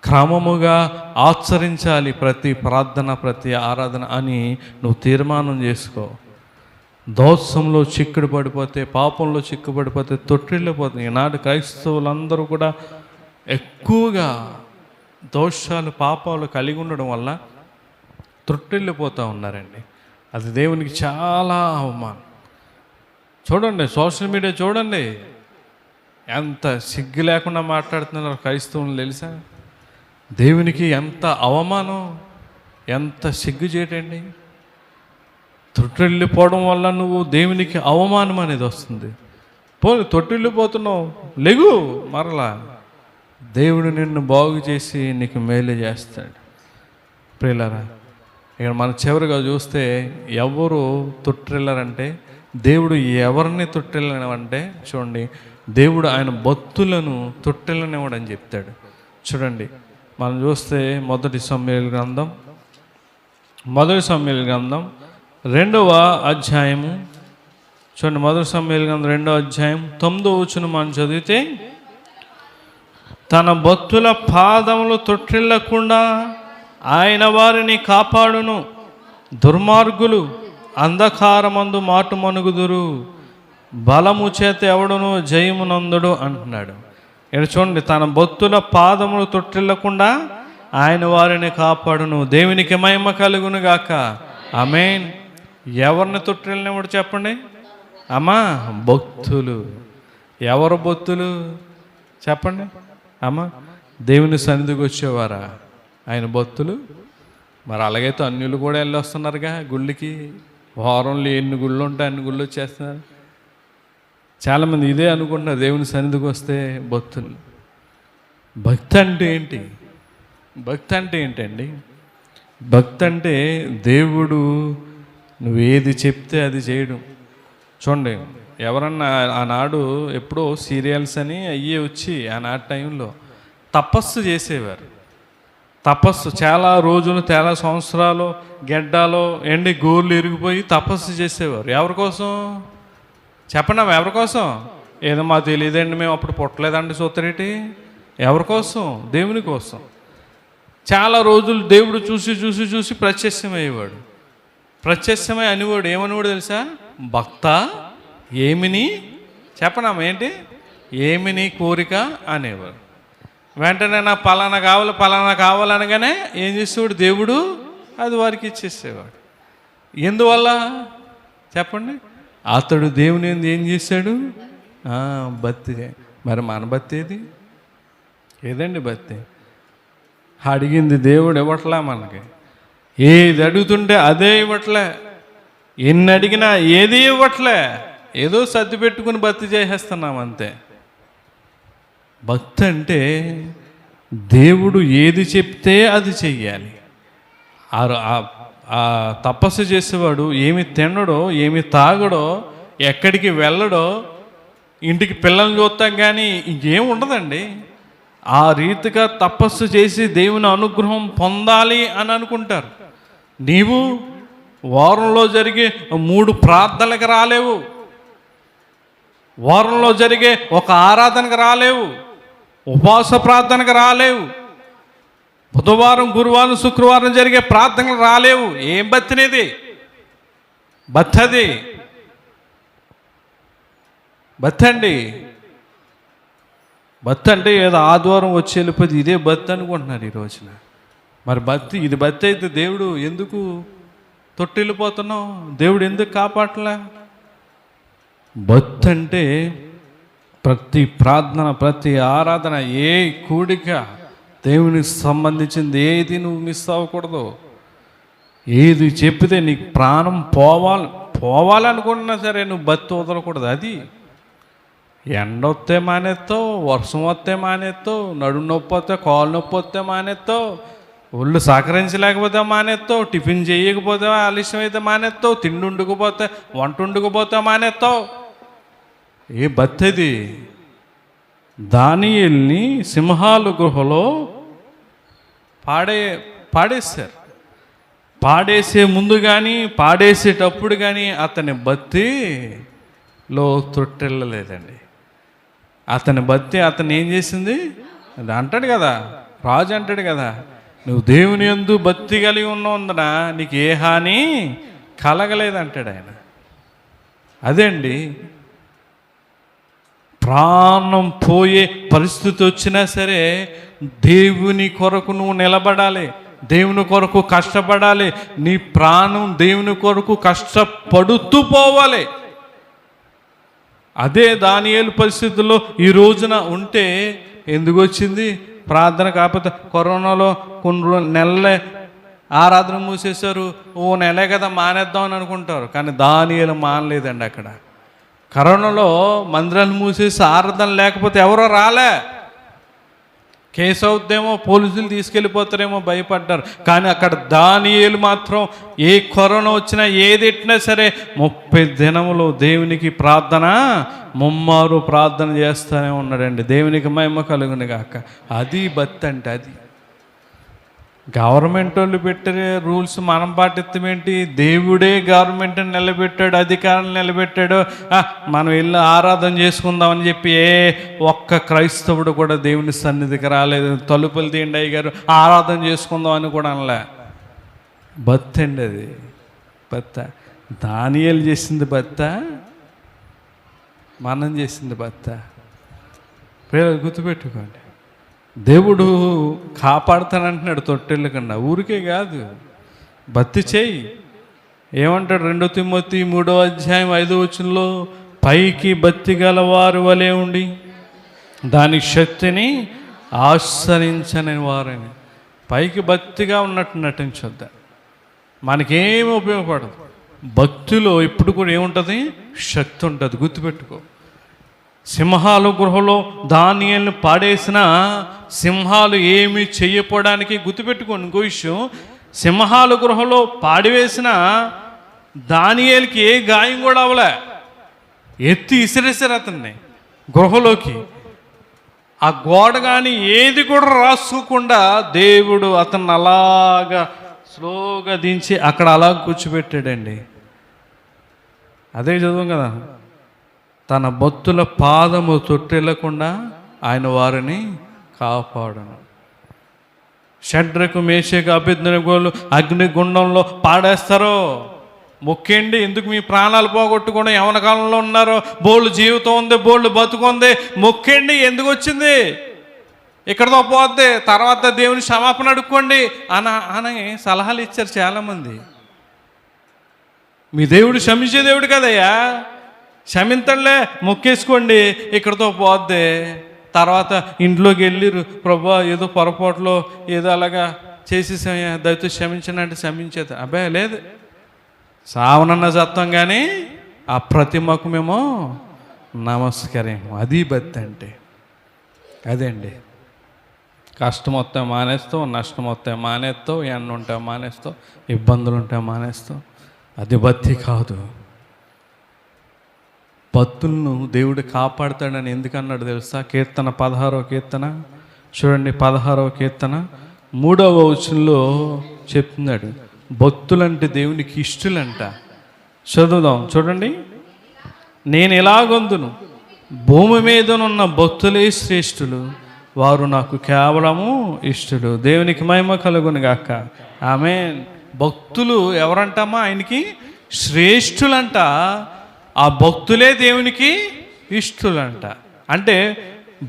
క్రమముగా ఆచరించాలి ప్రతి ప్రార్థన, ప్రతి ఆరాధన అని నువ్వు తీర్మానం చేసుకో. దోషంలో చిక్కుడు పడిపోతే, పాపంలో చిక్కుపడిపోతే తొట్టిల్లిపోతుంది. ఈనాడు క్రైస్తవులందరూ కూడా ఎక్కువగా దోషాలు, పాపాలు కలిగి ఉండడం వల్ల తొట్టిల్లిపోతూ ఉన్నారండి. అది దేవునికి చాలా అవమానం. చూడండి, సోషల్ మీడియా చూడండి, ఎంత సిగ్గు లేకుండా మాట్లాడుతున్నారు క్రైస్తవులు తెలుసా? దేవునికి ఎంత అవమానం, ఎంత సిగ్గు చేయటండి. తొట్టిల్లిపోవడం వల్ల నువ్వు దేవునికి అవమానం అనేది వస్తుంది. తొట్టిల్లిపోతున్నావు, లెగు మరలా. దేవుడు నిన్ను బాగు చేసి నీకు మేలు చేస్తాడు. ప్రియులారా, ఇక్కడ మన చివరిగా చూస్తే ఎవరు తొట్టిల్లారంటే, దేవుడు ఎవరిని తొట్టిల్లనివ్వంటే చూడండి, దేవుడు ఆయన భక్తులను తొట్టిల్లనివ్వడని చెప్తాడు. చూడండి, మనం చూస్తే మొదటి సమూయేలు గ్రంథం 2వ అధ్యాయము చూడండి. మొదటి సమూయేలు గ్రంథం 2వ అధ్యాయం 9వ వచనం మనం చదివితే, తన భక్తుల పాదములు తొట్టిల్లకుండా ఆయన వారిని కాపాడును, దుర్మార్గులు అంధకారమందు మాటు మనుగుదురు, బలము చేత ఎవడును జయమునందుడు అంటున్నాడు. ఇక్కడ చూడండి, తన భక్తుల పాదములు తొట్టిల్లకుండా ఆయన వారిని కాపాడును. దేవునికి మహిమ కలుగును గాక. ఆమేన్. ఎవరిని తొట్టిల్లనివాడు చెప్పండి అమ్మా? భక్తులు. ఎవరు భక్తులు చెప్పండి అమ్మా? దేవుని సన్నిధికి వచ్చేవారా ఆయన భక్తులు? మరి అలాగైతే అన్యులు కూడా వెళ్ళి వస్తున్నారుగా గుళ్ళకి. వారంలో ఎన్ని గుళ్ళు ఉంటాయి అన్ని గుళ్ళు వచ్చేస్తున్నారు. చాలామంది ఇదే అనుకుంటున్నారు, దేవుని సన్నిధికి వస్తే భక్తులు. భక్తి అంటే ఏంటి? భక్తి అంటే ఏంటండి? భక్తి అంటే దేవుడు నువ్వేది చెప్తే అది చేయడం. చూడండి, ఎవరన్నా ఆనాడు ఎప్పుడో సీరియల్స్ అని అయ్యే వచ్చి ఆనాటి టైంలో తపస్సు చేసేవారు. తపస్సు చాలా రోజులు, చాలా సంవత్సరాలు గెడ్డాలో ఎండి గోర్లు ఇరిగిపోయి తపస్సు చేసేవారు. ఎవరి కోసం చెప్పండి? ఎవరి కోసం? ఏదో మాకు తెలియదండి, మేము అప్పుడు పుట్టలేదండి సూత్రేటి. ఎవరి కోసం? దేవుని కోసం. చాలా రోజులు దేవుడు చూసి చూసి చూసి ప్రత్యక్షమయ్యేవాడు. ప్రత్యక్షమై అనేవాడు ఏమనేవాడు తెలుసా? భక్త ఏమిని చెప్పనమ్మా, ఏంటి ఏమిని కోరిక అనేవాడు. వెంటనే నా పలానా కావాలనగానే ఏం చేసేవాడు దేవుడు? అది వారికి ఇచ్చేసేవాడు. ఎందువల్ల చెప్పండి? అతడు దేవుని ఏం చేశాడు? భక్తి. మరి మన భక్తి ఏదండి భక్తి? అడిగింది దేవుడు ఇవ్వట్లే మనకి. ఏది అడుగుతుంటే అదే ఇవ్వట్లే. ఎన్ని అడిగినా ఏది ఇవ్వట్లే. ఏదో సర్ది పెట్టుకుని భక్తి చేసేస్తున్నాం అంతే. భక్తి అంటే దేవుడు ఏది చెప్తే అది చెయ్యాలి. ఆ తపస్సు చేసేవాడు ఏమి తినడో, ఏమి తాగడో, ఎక్కడికి వెళ్ళడో, ఇంటికి పిల్లల్ని చూస్తాం కానీ ఇంకేం ఉండదండి. ఆ రీతిగా తపస్సు చేసి దేవుని అనుగ్రహం పొందాలి అని అనుకుంటారు. నీవు వారంలో జరిగే 3 ప్రార్థనలకు రాలేవు, వారంలో జరిగే ఒక ఆరాధనకు రాలేవు, ఉపవాస ప్రార్థనకు రాలేవు, బుధవారం, గురువారం, శుక్రవారం జరిగే ప్రార్థనకు రాలేవు. ఏం బతినేది? బత్తది బత్తండి. బత్తి అంటే ఏదో ఆదివారం వచ్చి వెళ్ళిపోతే ఇదే బత్తి అనుకుంటున్నారు ఈ రోజున. మరి ఇది బత్తి అయితే దేవుడు ఎందుకు తొట్టిల్లిపోతున్నావు? దేవుడు ఎందుకు కాపాడలే? భక్తి అంటే ప్రతి ప్రార్థన, ప్రతి ఆరాధన, ఏ కూడిక దేవునికి సంబంధించింది ఏది నువ్వు మిస్ అవ్వకూడదు. ఏది చెప్పితే నీకు ప్రాణం పోవాలనుకుంటున్నా సరే నువ్వు భక్తి వదలకూడదు. అది ఎండ వస్తే మానేస్తావు, వర్షం వస్తే మానేస్తావు, నడుము నొప్పి వస్తే, కాలు నొప్పి వస్తే మానేస్తావు, ఒళ్ళు సహకరించలేకపోతే మానేస్తావు, టిఫిన్ చేయకపోతే ఆలస్యం అయితే మానేస్తావు, తిండి వండుకుపోతే, వంట వండుకుపోతే మానేస్తావు. ఏ భక్తి? దానియేలుని సింహాల గుహలో పాడేశారు. పాడేసే ముందు కానీ పాడేసేటప్పుడు కానీ అతని భక్తిలో తొట్టెళ్ళలేదండి. అతని భక్తి అతను ఏం చేసింది? అది అంటాడు కదా, రాజు అంటాడు కదా, నువ్వు దేవుని యందు భక్తి కలిగి ఉన్నందున నీకు ఏ హాని కలగలేదంటాడు ఆయన. అదే అండి, ప్రాణం పోయే పరిస్థితి వచ్చినా సరే దేవుని కొరకు నువ్వు నిలబడాలి, దేవుని కొరకు కష్టపడాలి. నీ ప్రాణం దేవుని కొరకు కష్టపడుతూ పోవాలి. అదే దానియేలు పరిస్థితుల్లో ఈ రోజున ఉంటే ఎందుకు వచ్చింది? ప్రార్థన కాకపోతే కరోనాలో కొన్ని నెలలే ఆరాధన మూసేశారు. నెలే కదా మానేద్దాం అని అనుకుంటారు, కానీ దానియేలు మానలేదండి. అక్కడ కరోనాలో మందిరాలు మూసేసి ఆరాధన లేకపోతే ఎవరో రాలే. కేసు అవుద్దేమో, పోలీసులు తీసుకెళ్ళిపోతారేమో భయపడ్డారు. కానీ అక్కడ దానియేలు మాత్రం ఏ కరోనా వచ్చినా ఏది ఎట్టినా సరే 30 దినములు దేవునికి ప్రార్థన, ముమ్మారు ప్రార్థన చేస్తూనే ఉన్నాడండి. దేవునికి మహిమ కలుగును గాక. అది భక్తి అంటే. అది గవర్నమెంట్ వాళ్ళు పెట్టే రూల్స్ మనం పాటిస్తామేంటి? దేవుడే గవర్నమెంట్ని నిలబెట్టాడు, అధికారులను నిలబెట్టాడు. మనం వెళ్ళి ఆరాధన చేసుకుందామని చెప్పి ఒక్క క్రైస్తవుడు కూడా దేవుని సన్నిధికి రాలేదు. తలుపులు తీయండి అయ్యగారు ఆరాధన చేసుకుందాం అని కూడా అనలే. భక్తి అండి అది. భక్త దానియేలు చేసింది భక్త, మనం చేసింది భక్త. పేరు గుర్తుపెట్టుకోండి. దేవుడు కాపాడుతానంటున్నాడు తొట్టెళ్ళ కన్నా. ఊరికే కాదు, భక్తి చేయి. ఏమంటాడు? 2 తిమోతి 3వ అధ్యాయం 5వ వచనంలో, పైకి భక్తి గలవారు వలె ఉండి దాని శక్తిని ఆశ్రయించని వారని. పైకి భక్తిగా ఉన్నట్టు నటించొద్దా, మనకేమి ఉపయోగపడదు. భక్తిలో ఇప్పుడు కూడా ఏముంటుంది? శక్తి ఉంటుంది. గుర్తుపెట్టుకో. సింహాల గృహలో దానియేలును పాడేసిన సింహాలు ఏమి చెయ్యపోవడానికి గుర్తుపెట్టుకోండి. ఇంకో విషయం, సింహాల గృహలో పాడివేసిన దానియేలుకి ఏ గాయం కూడా అవలే. ఎత్తి ఇసిరేసారు అతన్ని గృహలోకి. ఆ గోడ కానీ ఏది కూడా రాసుకోకుండా దేవుడు అతన్ని అలాగా స్లోగా దించి అక్కడ అలా కూర్చోబెట్టాడండి. అదే చదువు కదా, తన భక్తుల పాదము తొట్టెళ్లకుండా ఆయన వారిని కాపాడను. షడ్రకు మేషకు అబేద్నెగోలు అగ్నిగుండంలో పాడేస్తారో మొక్కేండి. ఎందుకు మీ ప్రాణాలు పోగొట్టుకోవడం? యవన కాలంలో ఉన్నారో, బోళ్ళు జీవితం ఉంది, బోళ్ళు బతుకుంది, మొక్కేండి. ఎందుకు వచ్చింది? ఇక్కడతో పోద్ది, తర్వాత దేవుని క్షమాపణ అడుక్కోండి అని సలహాలు ఇచ్చారు చాలామంది. మీ దేవుడు క్షమించే దేవుడు కదయ్యా, క్షమించండిలే, మొక్కేసుకోండి, ఇక్కడతో పోద్ది. తర్వాత ఇంట్లోకి వెళ్ళిరు, ప్రభా ఏదో పొరపాటులో ఏదో అలాగా చేసేసామయ్యా, దయతో క్షమించనంటే క్షమించేది. అబ్బాయి లేదు, సావనన్న చత్వం కానీ ఆ ప్రతిమకు మేము నమస్కరేమో. అది భక్తి అంటే అదండి. కష్టం వస్తే మానేస్తావు, నష్టం వస్తే మానేస్తావు, ఎండ ఉంటే మానేస్తావు, ఇబ్బందులు ఉంటే మానేస్తావు. అది భక్తి కాదు. భక్తులను దేవుడు కాపాడుతాడని ఎందుకన్నాడు తెలుసా? కీర్తన 16వ కీర్తన చూడండి, 16వ కీర్తన 3వ వచనంలో చెప్తున్నాడు, భక్తులంటే దేవునికి ఇష్టలంట. చదువుదాం చూడండి. నేను ఎలాగొందును, భూమి మీదనున్న భక్తులే శ్రేష్ఠులు, వారు నాకు కేవలము ఇష్టడు. దేవునికి మహిమ కలుగును గాక. ఆమేన్. భక్తులు ఎవరంటమ్మా? ఆయనకి శ్రేష్ఠులంట. ఆ భక్తులే దేవునికి ఇష్టలంట. అంటే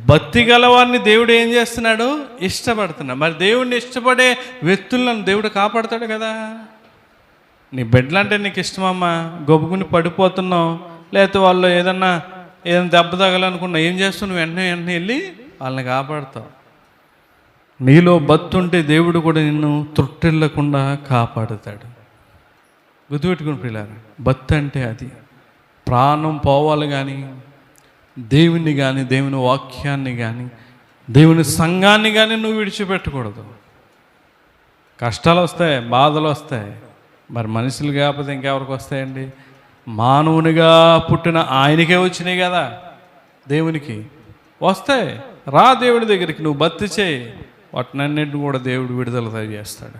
భక్తి గలవారిని దేవుడు ఏం చేస్తున్నాడు? ఇష్టపడుతున్నాడు. మరి దేవుడిని ఇష్టపడే వ్యక్తులను దేవుడు కాపాడుతాడు కదా. నీ బిడ్డలంటే నీకు ఇష్టమమ్మా, గొబ్బుకుని పడిపోతున్నావు, లేకపోతే వాళ్ళు ఏదన్నా దెబ్బ తగలనుకున్నా ఏం చేస్తున్నావు? వెంటనే వెళ్ళి వాళ్ళని కాపాడుతావు. నీలో భక్తి ఉంటే దేవుడు కూడా నిన్ను త్రుట్టిల్లకుండా కాపాడుతాడు. గుర్తుపెట్టుకుని పిల్లారు, భక్తి అంటే అది. ప్రాణం పోవాలి కానీ దేవుని కానీ, దేవుని వాక్యాన్ని కానీ, దేవుని సంఘాన్ని కానీ నువ్వు విడిచిపెట్టకూడదు. కష్టాలు వస్తాయి, బాధలు వస్తాయి. మరి మనుషులు కాకపోతే ఇంకెవరికి వస్తాయండి? మానవునిగా పుట్టిన ఆయనకే వచ్చినాయి కదా, దేవునికి వస్తాయి. రా దేవుడి దగ్గరికి, నువ్వు భక్తి చేయి, వాటినన్నింటిని కూడా దేవుడు విడుదల చేస్తాడు.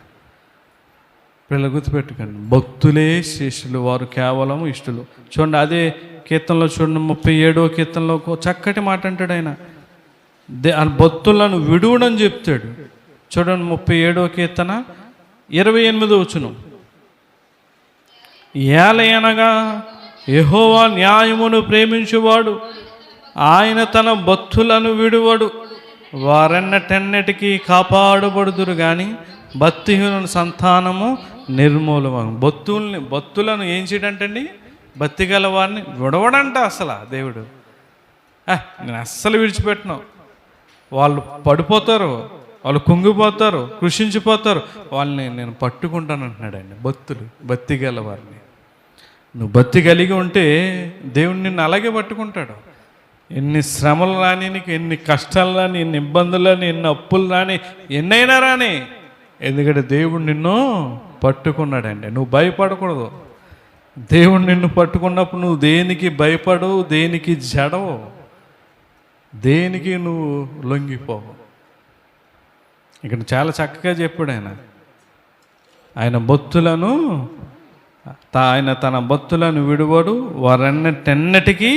పిల్లలు గుర్తుపెట్టుకోండి, భక్తులే శ్రేష్ఠులు, వారు కేవలం ఇష్టలు. చూడండి అదే కీర్తనలో చూడండి, 37వ కీర్తనలో చక్కటి మాట అంటాడు ఆయన. భక్తులను విడువడని చెప్తాడు. చూడండి 37వ కీర్తన 28వ వచనం. ఏలయనగా యెహోవా న్యాయమును ప్రేమించువాడు, ఆయన తన భక్తులను విడువడు, వారెన్నటెన్నటికీ కాపాడబడుదురు కానీ భక్తిహీనుల సంతానము నిర్మూలమగు. భక్తులను ఏం చేయడంటండి? భక్తి గల వారిని విడవడంట. అసలు దేవుడు నేను అస్సలు విడిచిపెట్టను. వాళ్ళు పడిపోతారు, వాళ్ళు కుంగిపోతారు, కృషించిపోతారు, వాళ్ళని నేను పట్టుకుంటాను అంటున్నాడండి. భక్తి గల వారిని. నువ్వు భక్తి కలిగి ఉంటే దేవుడు నిన్ను అలాగే పట్టుకుంటాడు. ఎన్ని శ్రమలు రాని, నీకు ఎన్ని కష్టాలు రాని, ఎన్ని ఇబ్బందులు రాని, ఎన్ని అప్పులు రాని, ఎన్నైనా రాని, ఎందుకంటే దేవుడు నిన్ను పట్టుకున్నాడండి. నువ్వు భయపడకూడదు. దేవుడు నిన్ను పట్టుకున్నప్పుడు నువ్వు దేనికి భయపడవు, దేనికి జడవు, దేనికి నువ్వు లొంగిపోవు. ఇక్కడ చాలా చక్కగా చెప్పాడు ఆయన భక్తులను, ఆయన తన భక్తులను విడువడు, వారన్నటెన్నటికీ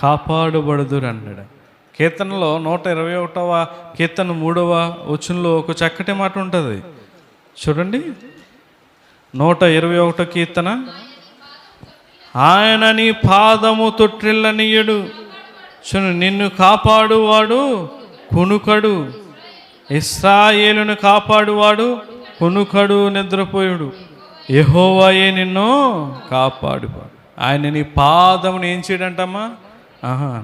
కాపాడబడుదురు అన్నాడు. కీర్తనలో 121వ కీర్తన 3వ వచనంలో ఒక చక్కటి మాట ఉంటుంది చూడండి. 121 కీర్తన, ఆయన నీ పాదము తొట్టిల్లనీయుడు, నిన్ను కాపాడువాడు కునుకడు, ఇశ్రాయేలును కాపాడువాడు కునుకడు, నిద్రపోయుడు, యెహోవాయే నిన్ను కాపాడువాడు. ఆయన నీ పాదమును ఏం చేయడంటమ్మా?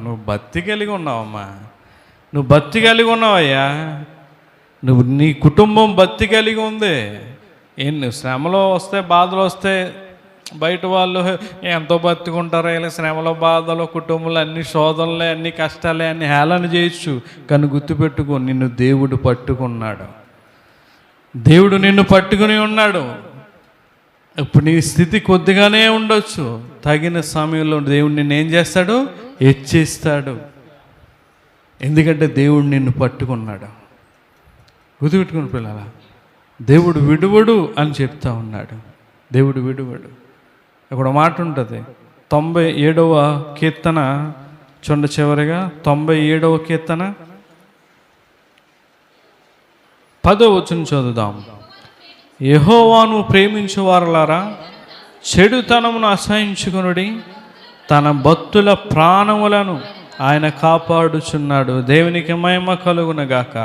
నువ్వు భక్తి కలిగి ఉన్నావమ్మా, నువ్వు భక్తి కలిగి ఉన్నావయ్యా, నీ కుటుంబం భక్తి కలిగి ఉంది. ఎన్ని శ్రమలు వస్తాయి, బాధలు వస్తాయి, బయట వాళ్ళు ఎంతో బతుకుంటారో, ఇలా శ్రమల బాధలు, కుటుంబంలో అన్ని శోధనలే, అన్ని కష్టాలే, అన్ని హేళన చేయొచ్చు. కానీ గుర్తుపెట్టుకో, నిన్ను దేవుడు పట్టుకున్నాడు. దేవుడు నిన్ను పట్టుకుని ఉన్నాడు. ఇప్పుడు నీ స్థితి కొద్దిగానే ఉండొచ్చు, తగిన సమయంలో దేవుడు నిన్ను ఏం చేస్తాడు? హెచ్చిస్తాడు. ఎందుకంటే దేవుడు నిన్ను పట్టుకున్నాడు. గుర్తుపెట్టుకుని పిల్లల, దేవుడు విడువడు అని చెప్తా ఉన్నాడు. దేవుడు విడువడు. ఇక్కడ మాట ఉంటుంది, 97వ కీర్తన చూడండి, చివరిగా 97వ కీర్తన 10వ వచనం చదువుదాం. యెహోవాను ప్రేమించు వారలారా, చెడుతనమును అసహించుకొనుడి, తన భక్తుల ప్రాణములను ఆయన కాపాడుచున్నాడు. దేవునికి మహిమ కలుగునగాక.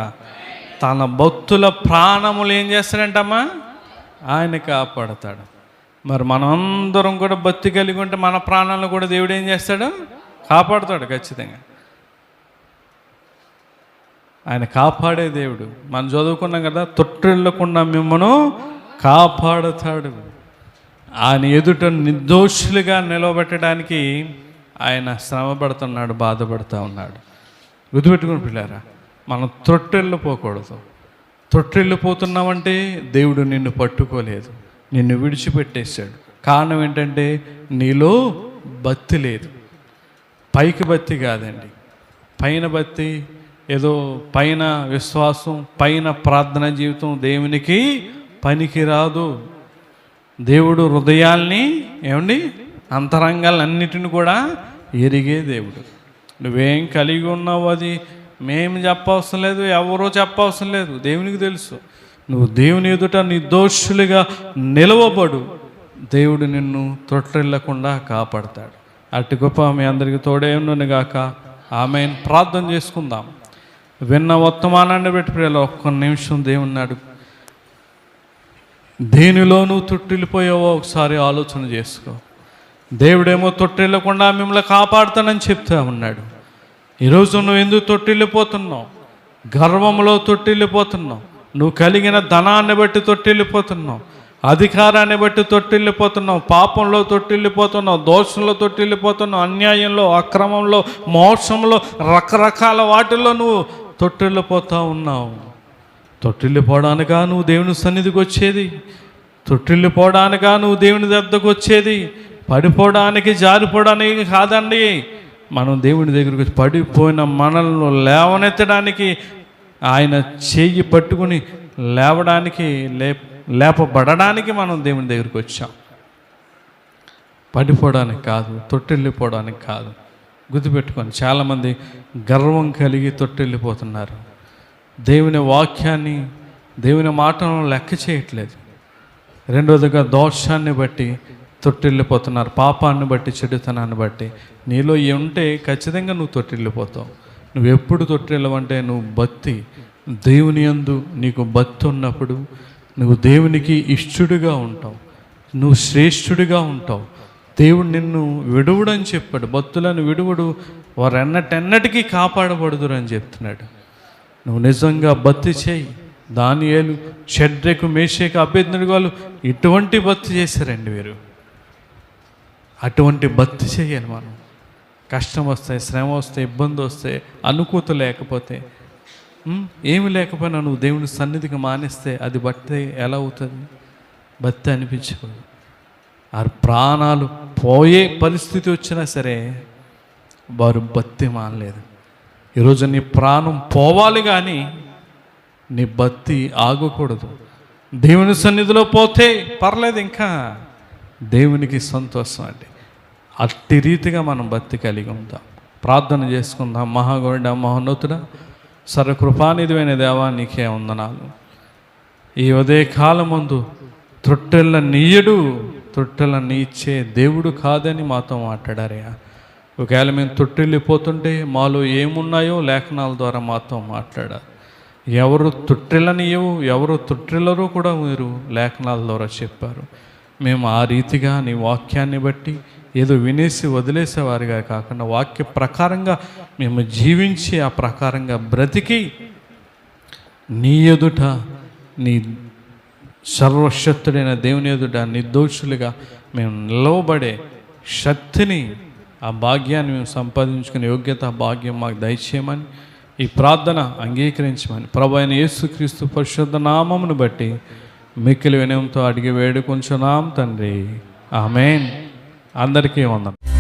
తన భక్తుల ప్రాణములు ఏం చేస్తాడంటమ్మా? ఆయన కాపాడతాడు. మరి మనందరం కూడా భక్తి కలిగి ఉంటే మన ప్రాణాలను కూడా దేవుడు ఏం చేస్తాడు? కాపాడుతాడు ఖచ్చితంగా. ఆయన కాపాడే దేవుడు. మనం చదువుకున్నాం కదా, తొట్టిల్లకుండా మిమ్మను కాపాడుతాడు. ఆయన ఎదుట నిర్దోషులుగా నిలవబెట్టడానికి ఆయన శ్రమ పడుతున్నాడు, బాధపడుతూ ఉన్నాడు. గుర్తుపెట్టుకుని పిల్లారా, మనం తొట్టిల్లిపోకూడదు. తొట్టిల్లిపోతున్నామంటే దేవుడు నిన్ను పట్టుకోలేదు, నిన్ను విడిచిపెట్టేశాడు. కారణం ఏంటంటే నీలో భక్తి లేదు. పైకి భక్తి కాదండి, పైన భక్తి, ఏదో పైన విశ్వాసం, పైన ప్రార్థన జీవితం దేవునికి పనికి రాదు. దేవుడు హృదయాల్ని ఏమండి, అంతరంగాలన్నిటిని కూడా ఎరిగే దేవుడు. నువ్వేం కలిగి ఉన్నావు అది మేము చెప్పవసరం లేదు, ఎవరో చెప్పవసరం లేదు, దేవునికి తెలుసు. నువ్వు దేవుని ఎదుట నిర్దోషులుగా నిలవబడు, దేవుడు నిన్ను తొట్టిల్లకుండా కాపాడతాడు. అట్టి గొప్ప మీ అందరికీ తోడే ఉండును గాక. ఆమేన్. ప్రార్థన చేసుకుందాం. విన్న వర్తమానాన్ని బట్టి ప్రియులు ఒక్క నిమిషం దేవుని అడుగు. దేనిలోనూ తొట్టిల్లిపోయావో ఒకసారి ఆలోచన చేసుకో. దేవుడేమో తొట్టిల్లకుండా మిమ్మల్ని కాపాడుతానని చెప్తా ఉన్నాడు. ఈరోజు నువ్వు ఎందుకు తొట్టిల్లిపోతున్నావు? గర్వంలో తొట్టిల్లిపోతున్నావు, నువ్వు కలిగిన ధనాన్ని బట్టి తొట్టిల్లిపోతున్నావు, అధికారాన్ని బట్టి తొట్టిల్లిపోతున్నావు, పాపంలో తొట్టిల్లిపోతున్నావు, దోషంలో తొట్టిల్లిపోతున్నావు, అన్యాయంలో, అక్రమంలో, మోసంలో, రకరకాల వాటిల్లో నువ్వు తొట్టిల్లిపోతూ ఉన్నావు. తొట్టిల్లిపోవడానికా నువ్వు దేవుని సన్నిధికి వచ్చేది? తొట్టిల్లిపోవడానికా నువ్వు దేవుని దగ్గరకు వచ్చేది? పడిపోవడానికి, జారిపోవడానికి కాదండి. మనం దేవుని దగ్గరికి వచ్చి పడిపోయిన మనల్ని లేవనెత్తడానికి, ఆయన చేయి పట్టుకుని లేవడానికి, లేపబడడానికి మనం దేవుని దగ్గరికి వచ్చాం. పడిపోవడానికి కాదు, తొట్టిల్లిపోవడానికి కాదు. గుర్తుపెట్టుకొని, చాలామంది గర్వం కలిగి తొట్టిల్లిపోతున్నారు. దేవుని వాక్యాన్ని, దేవుని మాటలను లెక్క చేయట్లేదు. రెండోదిగా దోషాన్ని బట్టి తొట్టిల్లిపోతున్నారు, పాపాన్ని బట్టి, చెడుతనాన్ని బట్టి. నీలో ఉంటే ఖచ్చితంగా నువ్వు తొట్టిల్లిపోతావు. నువ్వు ఎప్పుడు తొట్టిల్లవంటే నువ్వు భక్తి, దేవుని యందు నీకు భక్తి ఉన్నప్పుడు నువ్వు దేవునికి ఇష్టడుగా ఉంటావు, నువ్వు శ్రేష్ఠుడిగా ఉంటావు. దేవుడు నిన్ను విడువుడని చెప్పాడు. భక్తులను విడువుడు, వారు ఎన్నటికీ కాపాడబడుదురు అని చెప్తున్నాడు. నువ్వు నిజంగా భక్తి చేయి. దానియేలు, షడ్రకు, మేషకు, అబేద్నెగోలు ఇటువంటి భక్తి చేశారండి వీరు. అటువంటి భక్తి చేయాలి మనం. కష్టం వస్తాయి, శ్రమ వస్తాయి, ఇబ్బంది వస్తాయి, అనుకూత లేకపోతే, ఏమి లేకపోయినా నువ్వు దేవుని సన్నిధికి మానేస్తే అది భక్తి ఎలా అవుతుంది? భక్తి అనిపించకూడదు. ఆ ప్రాణాలు పోయే పరిస్థితి వచ్చినా సరే వారు భక్తి మానలేదు. ఈరోజు నీ ప్రాణం పోవాలి కానీ నీ భక్తి ఆగకూడదు. దేవుని సన్నిధిలో పోతే పర్లేదు, ఇంకా దేవునికి సంతోషం అండి. అట్టి రీతిగా మనం భక్తి కలిగి ఉంటాం. ప్రార్థన చేసుకుందాం. మహాగౌడ, మహోన్నతుడ, సర్వకృపానిధివైన దేవా, నీకే వందనాలు. ఈ ఉదయకాలం ముందు తొట్టెల నీయడు, తొట్టెల నీచే దేవుడు కాదని మాతో మాట్లాడారయ్యా. ఒకవేళ మేము తొట్టిల్లిపోతుంటే మాలో ఏమున్నాయో లేఖనాల ద్వారా మాతో మాట్లాడారు. ఎవరు తొట్టిల్లనియవు, ఎవరు తొట్టిల్లరో కూడా మీరు లేఖనాల ద్వారా చెప్పారు. మేము ఆ రీతిగా నీ వాక్యాన్ని బట్టి ఏదో వినేసి వదిలేసేవారుగా కాకుండా వాక్య ప్రకారంగా మేము జీవించి ఆ ప్రకారంగా బ్రతికి నీ ఎదుట నీ సర్వశక్తుడైన దేవుని ఎదుట నిర్దోషులుగా మేము నిలవబడే శక్తిని, ఆ భాగ్యాన్ని మేము సంపాదించుకునే యోగ్యత, భాగ్యం మాకు దయచేయమని, ఈ ప్రార్థన అంగీకరించమని ప్రభు అయిన యేసుక్రీస్తు పరిశుద్ధ నామమును బట్టి మిక్కిలి వినయంతో అడిగి వేడుకొంచున్నాం తండ్రి. ఆమేన్. అందరికీ వందనం.